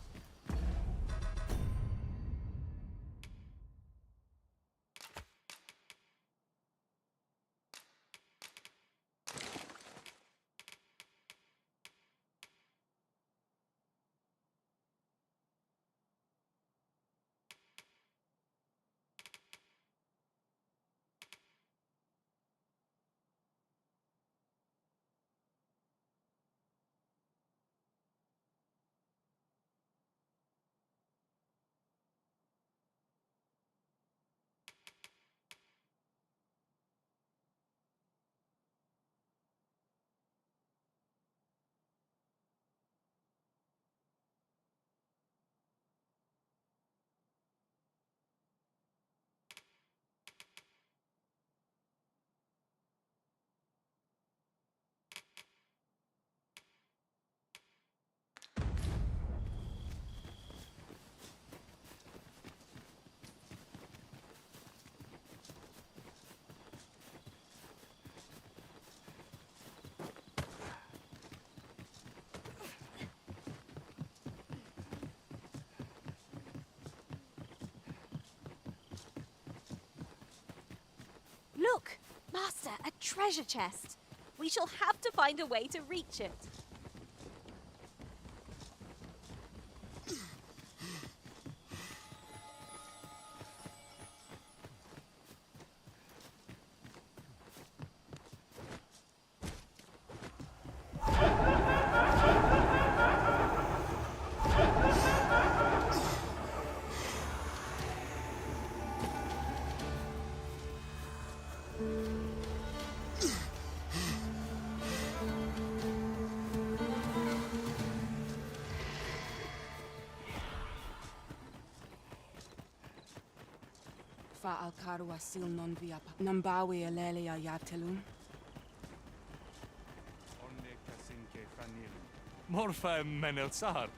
Master, a treasure chest. We shall have to find a way to reach it. Fa al-Karwa sil non via Nambawi alelia yatelun. Onne kasinke fanil. Morfa menel sar.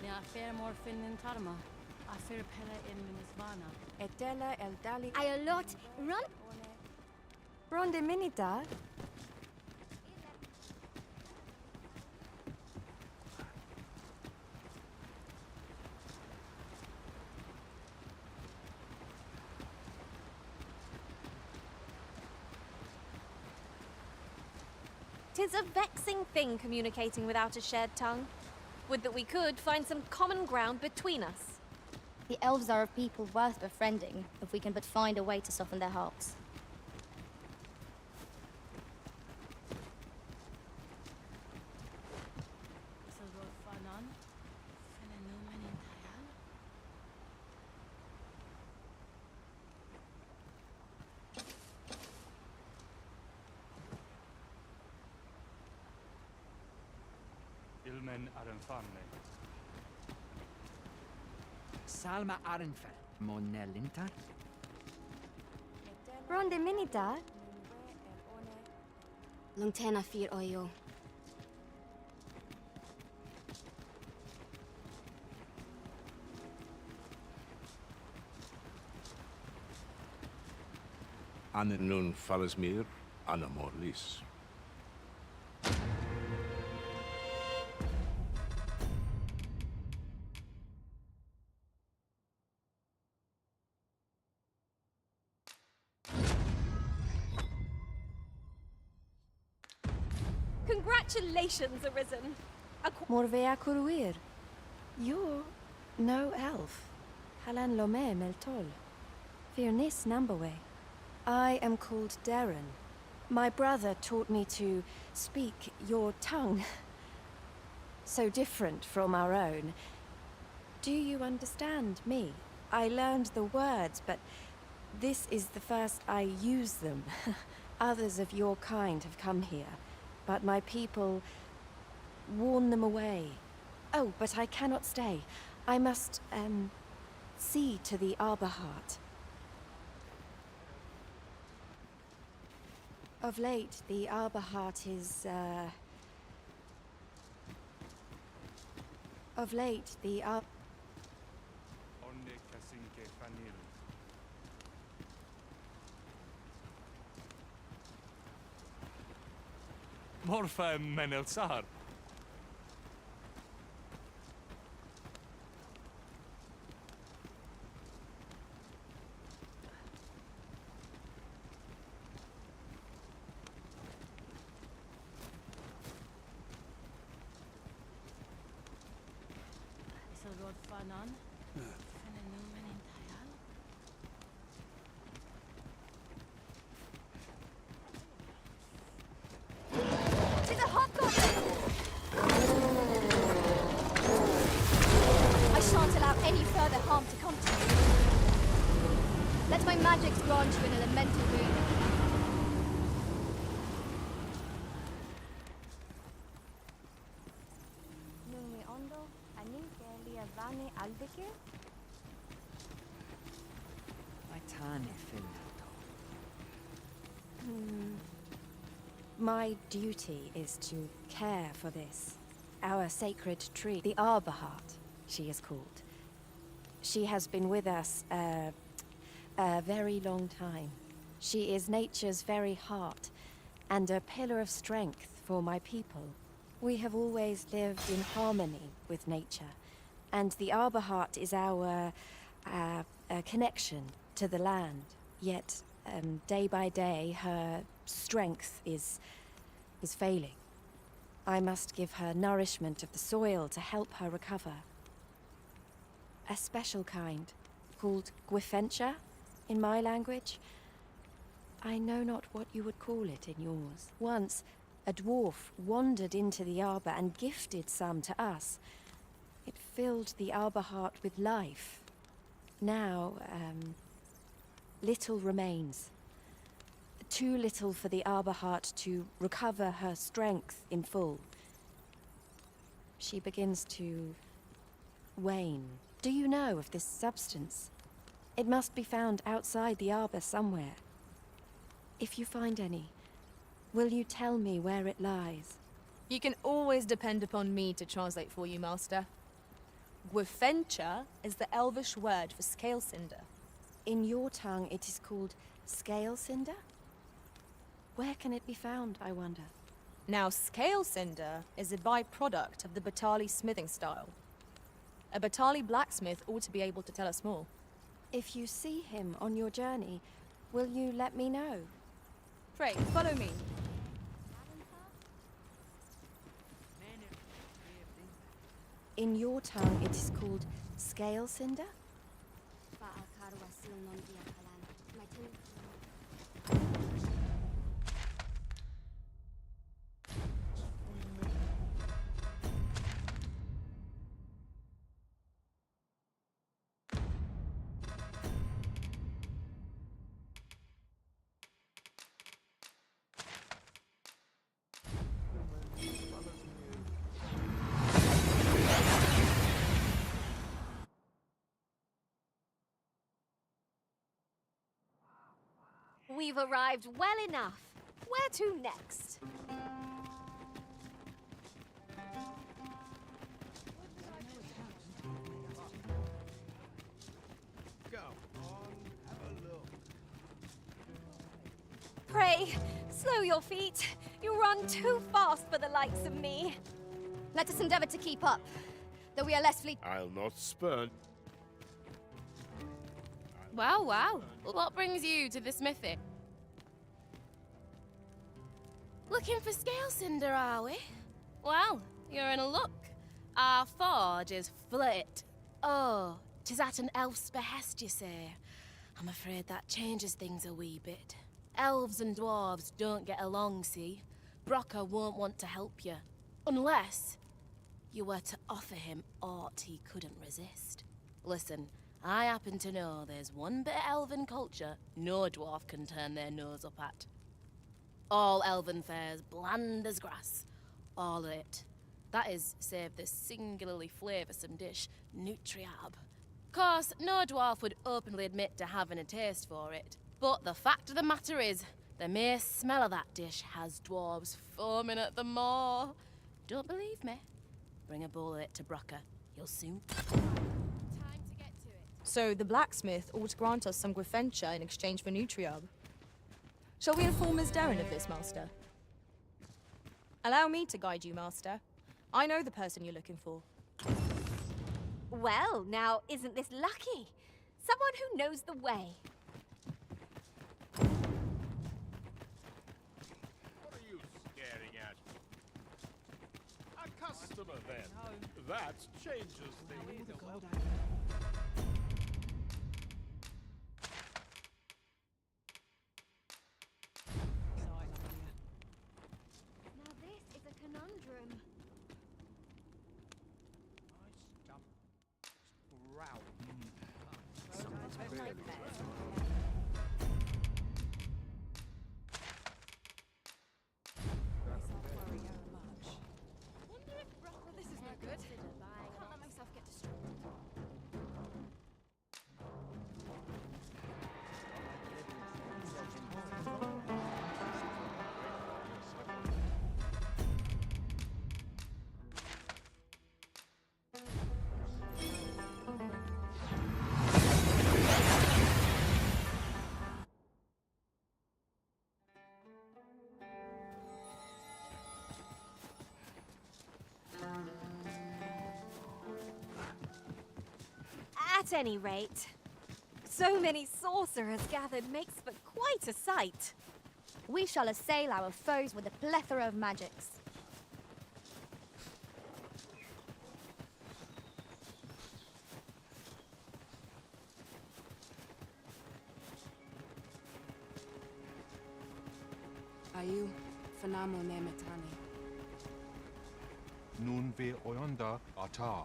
Ne afer morfin in Tarma. Afer pele in Minisvana. Edela eldali. Ayolot, run. Ronde minita. Tis a vexing thing communicating without a shared tongue. Would that we could find some common ground between us. The elves are a people worth befriending, if we can but find a way to soften their hearts. Salvor fanan. Fenomen in Tayal. Ilmen arenfanne. Salma Arenfell. Monelinta? Ronde minita. Lungtena fir oyo. Anne nun falesmir, Anna morlis. Congratulations, Arisen. Morvea Kuruir. You're no elf. Halan Lome Meltol. Firnis Nambawe. I am called Darren. My brother taught me to speak your tongue. So different from our own. Do you understand me? I learned the words, but this is the first I use them. Others of your kind have come here, but my people warn them away. Oh, but I cannot stay. I must, see to the Arborheart. Of late, the Arborheart is, Of late, the Onne kasinke fanil. Morfa menel sar. Salvor fanan. Fenomen in Tayal. To the hobgoblin! I shan't allow any further harm to come to you. Let my magics grant you an elemental boon. Numi ondo, anin kelia vani aldike. Aitane Finnato. My duty is to care for this. Our sacred tree, the Arborheart, she is called. She has been with us a very long time. She is nature's very heart, and a pillar of strength for my people. We have always lived in harmony with nature, And the Arbor Heart is our connection to the land. Yet, day by day, her strength is failing. I must give her nourishment of the soil to help her recover. A special kind, called Gwifencha in my language. I know not what you would call it in yours. Once, a dwarf wandered into the arbor and gifted some to us. It filled the Arbor Heart with life. Now, little remains. Too little for the Arbor Heart to recover her strength in full. She begins to wane. Do you know of this substance? It must be found outside the arbor somewhere. If you find any, will you tell me where it lies? You can always depend upon me to translate for you, Master. Gwifencha is the Elvish word for scale cinder. In your tongue, it is called scale cinder? Where can it be found, I wonder? Now, scale cinder is a byproduct of the Batali smithing style. A Batali blacksmith ought to be able to tell us more. If you see him on your journey, will you let me know? Pray, follow me. In your tongue, it is called scale cinder? We've arrived well enough. Where to next? Go on, have a look. Pray, slow your feet. You run too fast for the likes of me. Let us endeavor to keep up, though we are less fleet. I'll not spurn. Wow, wow. What brings you to the smithy? Looking for scale cinder, are we? Well, you're in a luck. Our forge is flit. Oh, 'tis at an elf's behest, you say. I'm afraid that changes things a wee bit. Elves and dwarves don't get along, see? Brocker won't want to help you. Unless you were to offer him aught he couldn't resist. Listen, I happen to know there's one bit of elven culture no dwarf can turn their nose up at. All elven fare's bland as grass. All of it. That is, save the singularly flavoursome dish, Nutriab. Course, no dwarf would openly admit to having a taste for it. But the fact of the matter is, the mere smell of that dish has dwarves foaming at the maw. Don't believe me? Bring a bowl of it to Brocker. You'll soon... So the blacksmith ought to grant us some Gwifencha in exchange for Nutriab. Shall we inform Miss Darren of this, Master? Allow me to guide you, Master. I know the person you're looking for. Well, now, isn't this lucky? Someone who knows the way. What are you staring at? A customer, then. That changes things. Now this is a conundrum. This is no good. Can't let myself get distracted. At any rate, so many sorcerers gathered makes for quite a sight. We shall assail our foes with a plethora of magics. Ayu, Fanamo Nemetani. Nun ve oyonda ata.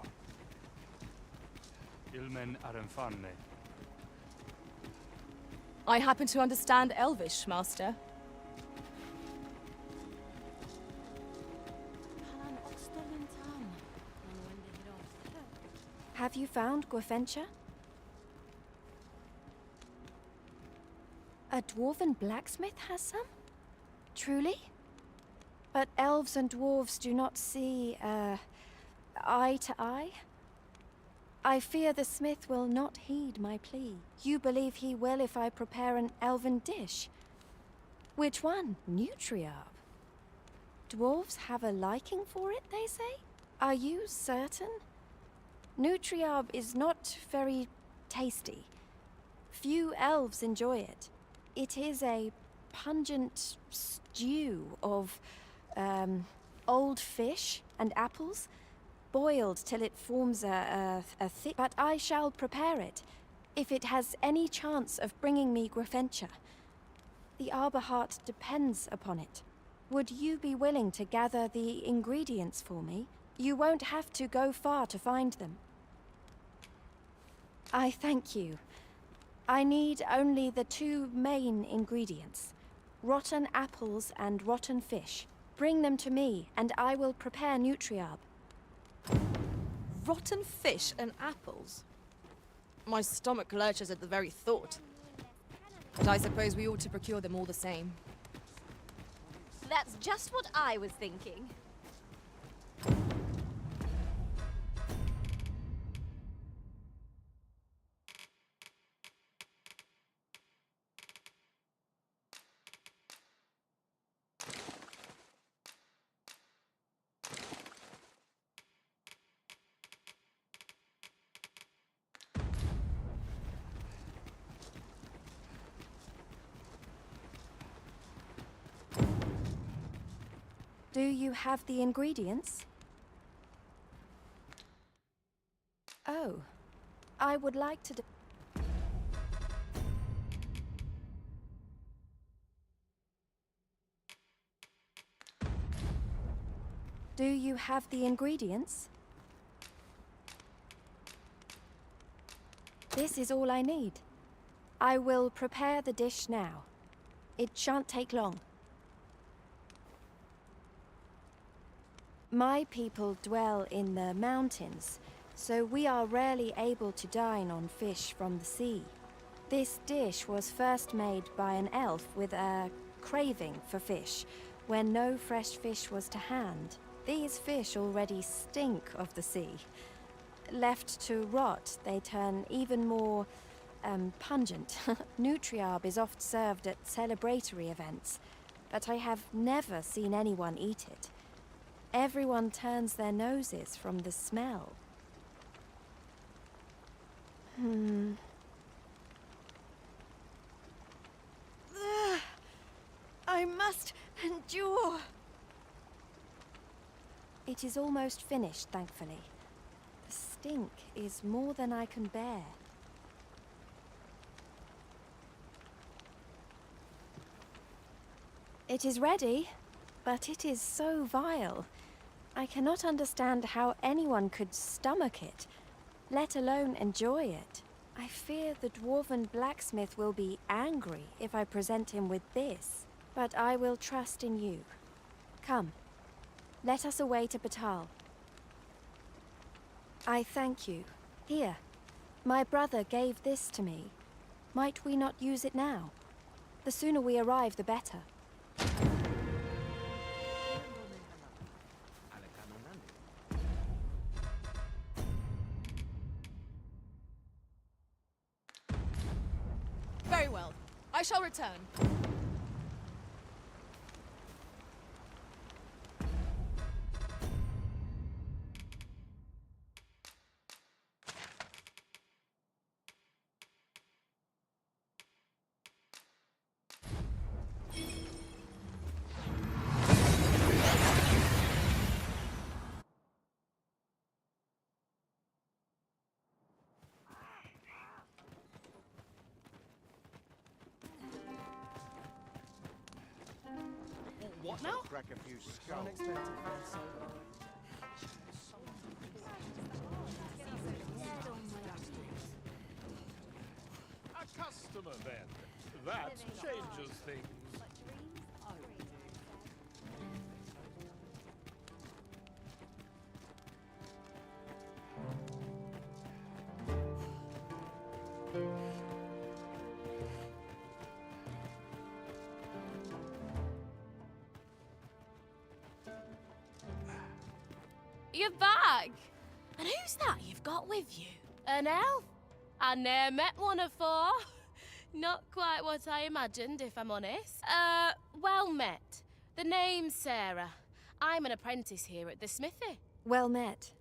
Ilmen arenfanne. I happen to understand Elvish, Master. Have you found Gwefencha? A dwarven blacksmith has some? Truly? But elves and dwarves do not see, eye to eye? I fear the smith will not heed my plea. You believe he will if I prepare an elven dish? Which one? Nutriarb? Dwarves have a liking for it, they say? Are you certain? Nutriarb is not very tasty. Few elves enjoy it. It is a pungent stew of, old fish and apples, boiled till it forms a thick... But I shall prepare it, if it has any chance of bringing me Gwefencha. The Arbor Heart depends upon it. Would you be willing to gather the ingredients for me? You won't have to go far to find them. I thank you. I need only the two main ingredients. Rotten apples and rotten fish. Bring them to me, and I will prepare Nutriarb. Rotten fish and apples? My stomach lurches at the very thought. But I suppose we ought to procure them all the same. That's just what I was thinking. Do you have the ingredients? Oh, I would like to... Do you have the ingredients? This is all I need. I will prepare the dish now. It shan't take long. My people dwell in the mountains, so we are rarely able to dine on fish from the sea. This dish was first made by an elf with a craving for fish, when no fresh fish was to hand. These fish already stink of the sea. Left to rot, they turn even more, pungent. Nutriarb is oft served at celebratory events, but I have never seen anyone eat it. Everyone turns their noses from the smell. I must endure. It is almost finished, thankfully. The stink is more than I can bear. It is ready, but it is so vile. I cannot understand how anyone could stomach it, let alone enjoy it. I fear the dwarven blacksmith will be angry if I present him with this, but I will trust in you. Come, let us away to Batal. I thank you. Here, my brother gave this to me. Might we not use it now? The sooner we arrive, the better. Very well. I shall return. What now? Crack a few skulls. A customer, then. That changes things. You're back! And who's that you've got with you? An elf? I ne'er met one afore. Not quite what I imagined, if I'm honest. Well met. The name's Sarah. I'm an apprentice here at the smithy. Well met.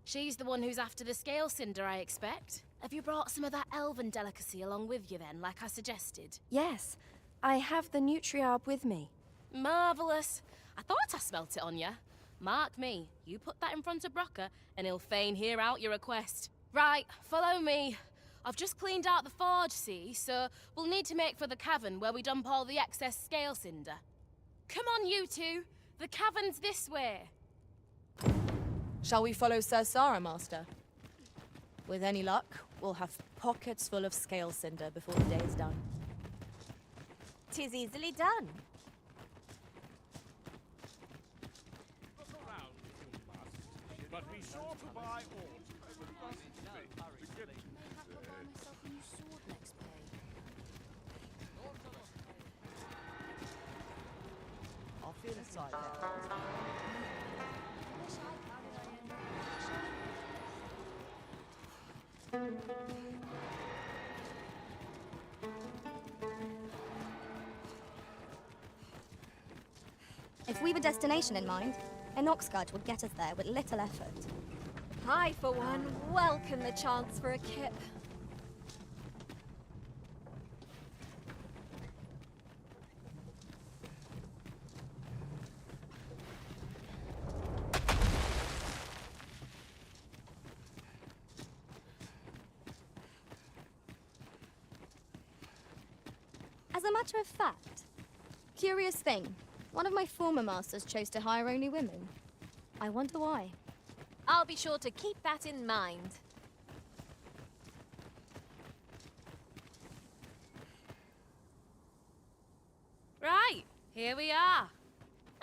She's the one who's after the scale cinder, I expect. Have you brought some of that elven delicacy along with you then, like I suggested? Yes, I have the nutriarb with me. Marvellous. I thought I smelt it on you. Mark me, you put that in front of Brocker, and he'll fain hear out your request. Right, follow me. I've just cleaned out the forge, see, so we'll need to make for the cavern where we dump all the excess scale cinder. Come on, you two. The cavern's this way. Shall we follow Sir Sarah, Master? With any luck, we'll have pockets full of scale cinder before the day is done. 'Tis easily done. Look around, if you must. But be sure to buy all. I'll feel aside If we've a destination in mind, an oxguard would get us there with little effort. I, for one, welcome the chance for a kip. As a matter of fact, curious thing, one of my former masters chose to hire only women. I wonder why. I'll be sure to keep that in mind. Right, here we are.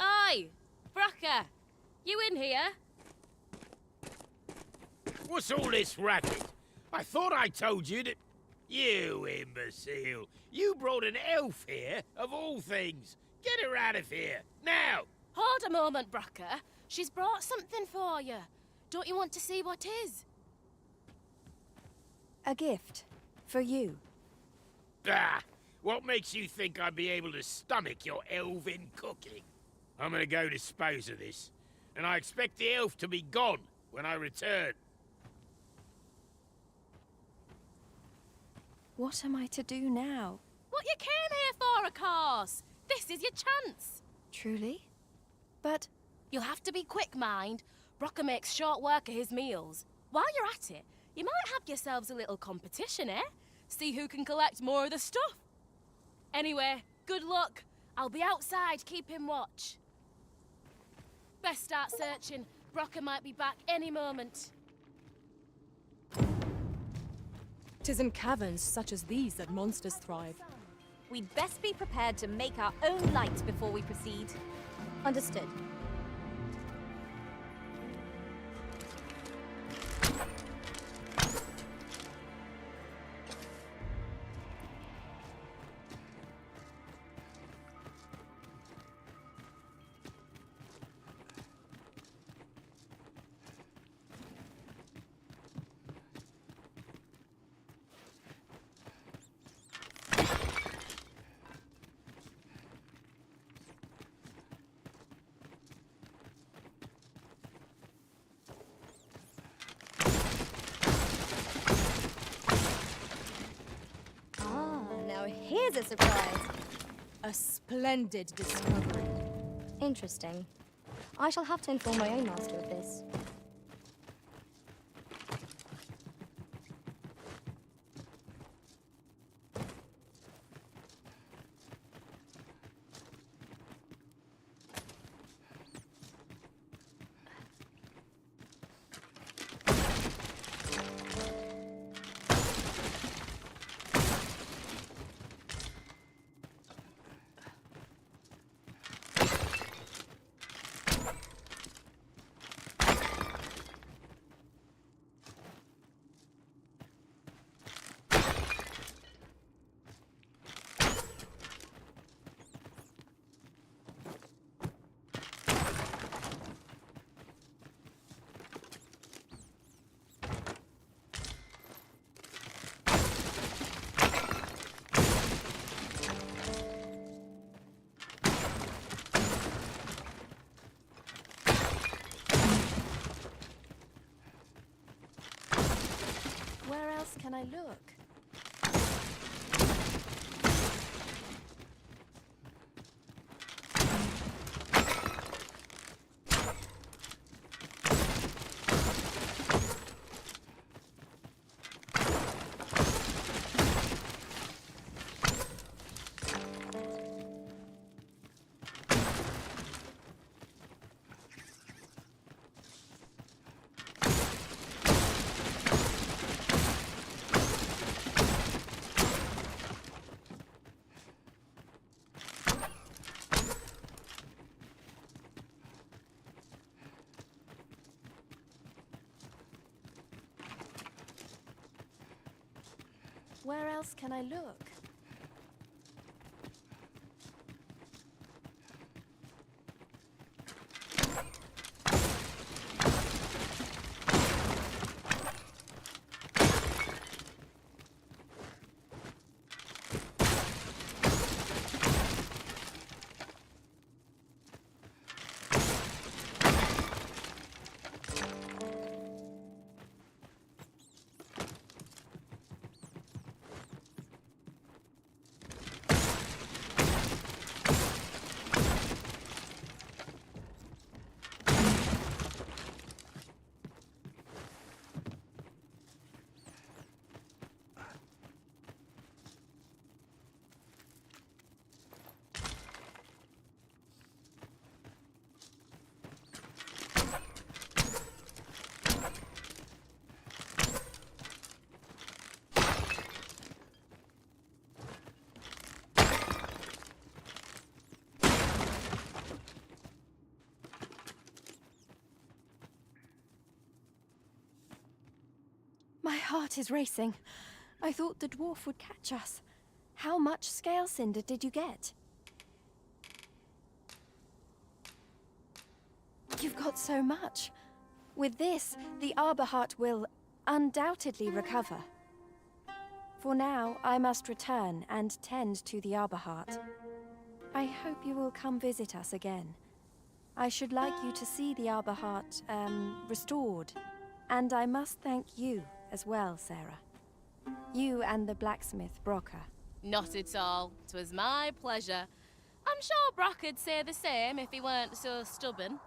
Oi, Brocker, you in here? What's all this racket? I thought I told you that... You imbecile! You brought an elf here, of all things! Get her out of here, now! Hold a moment, Brocker. She's brought something for you. Don't you want to see what is? A gift. For you. Ah! What makes you think I'd be able to stomach your elven cooking? I'm gonna go dispose of this, and I expect the elf to be gone when I return. What am I to do now? What you came here for, of course. This is your chance. Truly? But... You'll have to be quick, mind. Brocker makes short work of his meals. While you're at it, you might have yourselves a little competition, eh? See who can collect more of the stuff. Anyway, good luck. I'll be outside keeping watch. Best start searching. Brocker might be back any moment. 'Tis in caverns such as these that monsters thrive. We'd best be prepared to make our own light before we proceed. Understood. Here's a surprise. A splendid discovery. Interesting. I shall have to inform my own master of this. look? Where else can I look? My heart is racing. I thought the dwarf would catch us. How much scale cinder did you get? You've got so much. With this, the arbor heart will undoubtedly recover. For now, I must return and tend to the arbor heart. I hope you will come visit us again. I should like you to see the arbor heart, restored. And I must thank you as well, Sarah. You and the blacksmith, Brocker. Not at all. 'Twas my pleasure. I'm sure Brock'd say the same if he weren't so stubborn.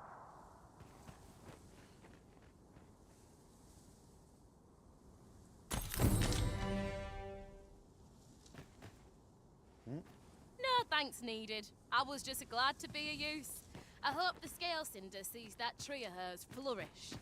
No thanks needed. I was just glad to be of use. I hope the scale cinder sees that tree of hers flourish.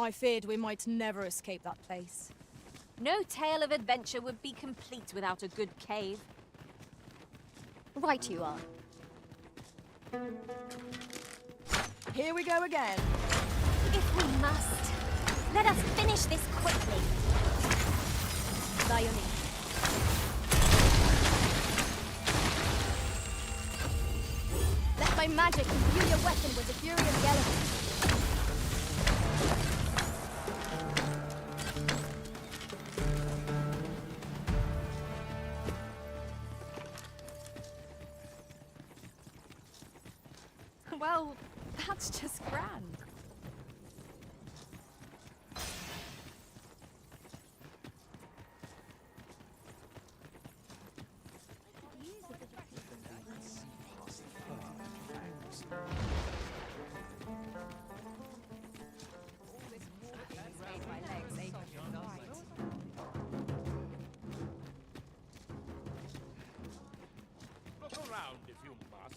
I feared we might never escape that place. No tale of adventure would be complete without a good cave. Right you are. Here we go again. If we must, let us finish this quickly. By your name. Let my magic imbue your weapon with the fury of the elements. Well, that's just grand. Look around if you must,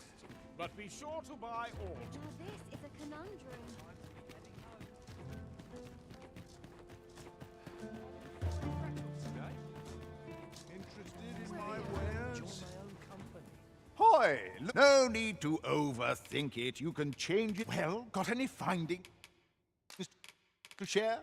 but be sure to buy all. Now this is a conundrum. Interested in my wares? Hoy, No need to overthink it. You can change it. Well, got any findings to share?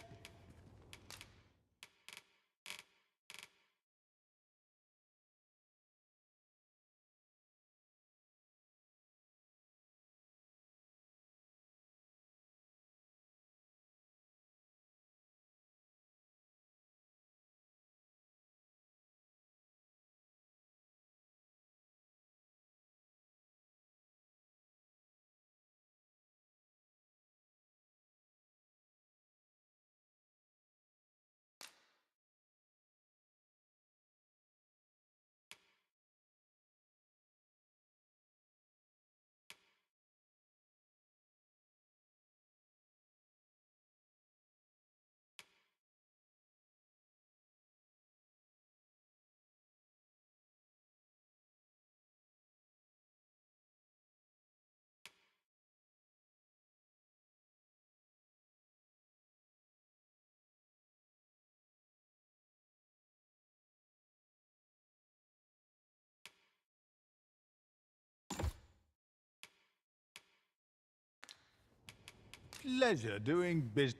Pleasure doing business.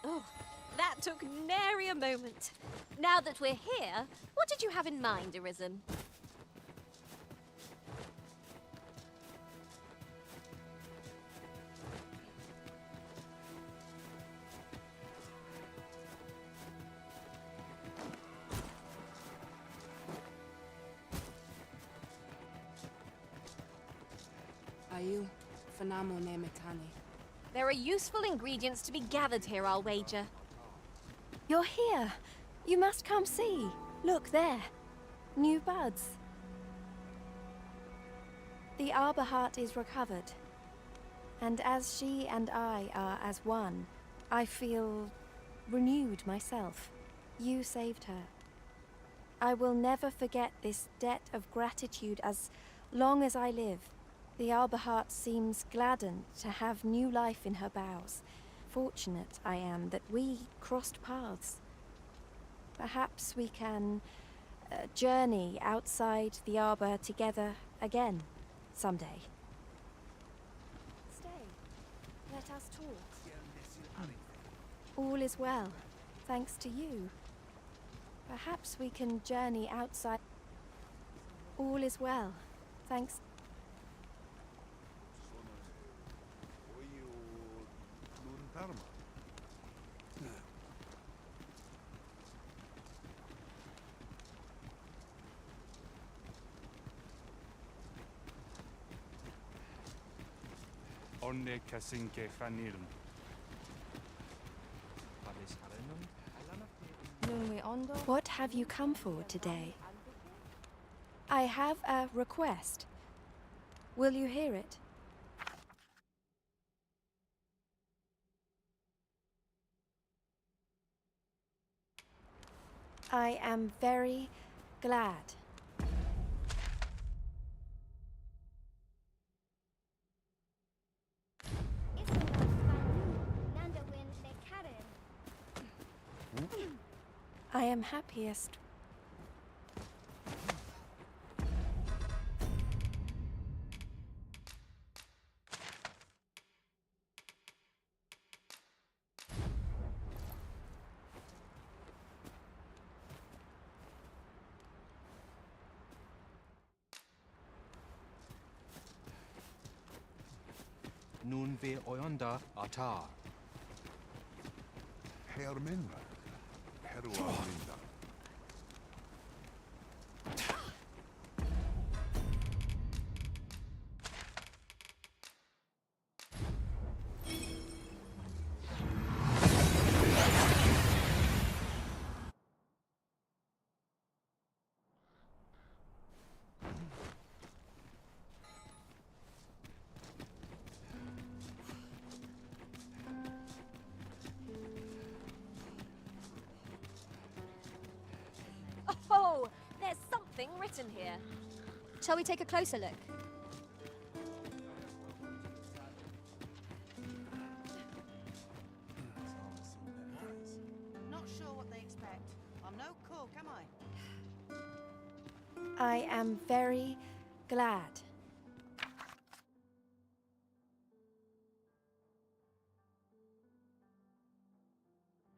Oh, that took nary a moment. Now that we're here, what did you have in mind, Arisen? Ayu, Fanamo ne Metani. There are useful ingredients to be gathered here, I'll wager. You're here. You must come see. Look there. New buds. The arbor heart is recovered. And as she and I are as one, I feel renewed myself. You saved her. I will never forget this debt of gratitude as long as I live. The arbor heart seems gladdened to have new life in her boughs. Fortunate I am that we crossed paths. Perhaps we can journey outside the arbor together again someday. Stay. Let us talk. All is well, thanks to you. Perhaps we can journey outside. All is well, thanks. Onne kasinke fanilm. What have you come for today? I have a request. Will you hear it? I am very glad. I am happiest. Nun ve oyonda atar. Herminra. Herminra. something written here. Shall we take a closer look? Not sure what they expect. I'm no cook, am I? I am very glad.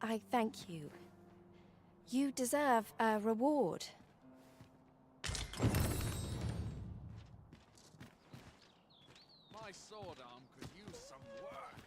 I thank you. You deserve a reward. My sword arm could use some work.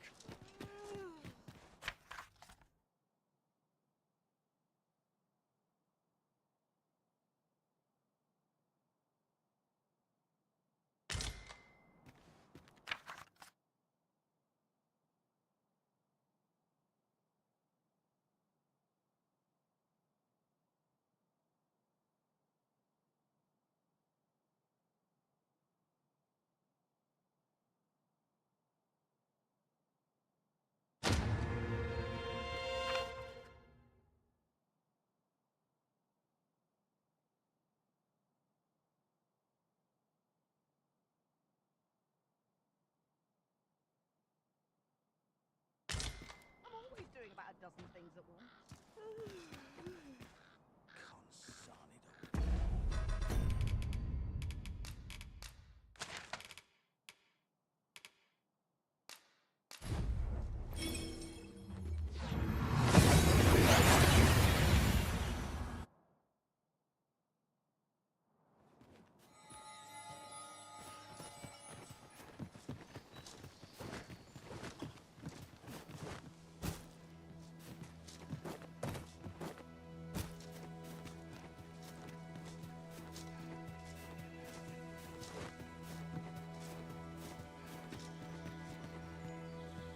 I'm always doing about a dozen things at once.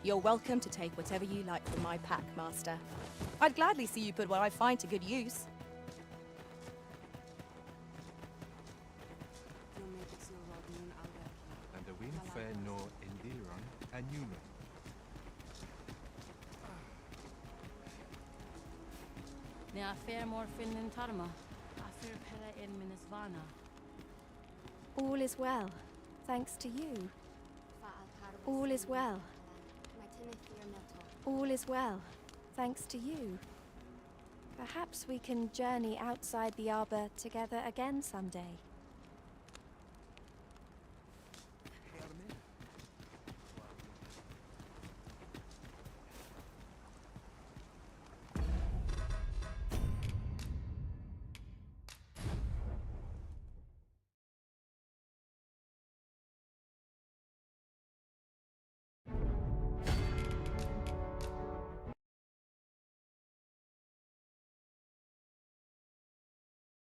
You're welcome to take whatever you like from my pack, Master. I'd gladly see you put what I find to good use. And the wind fair no Indiran and Newman. Ne afer morfin in Tarma. Afer pella in Minisvana. All is well, thanks to you. All is well. All is well, thanks to you. Perhaps we can journey outside the arbor together again someday.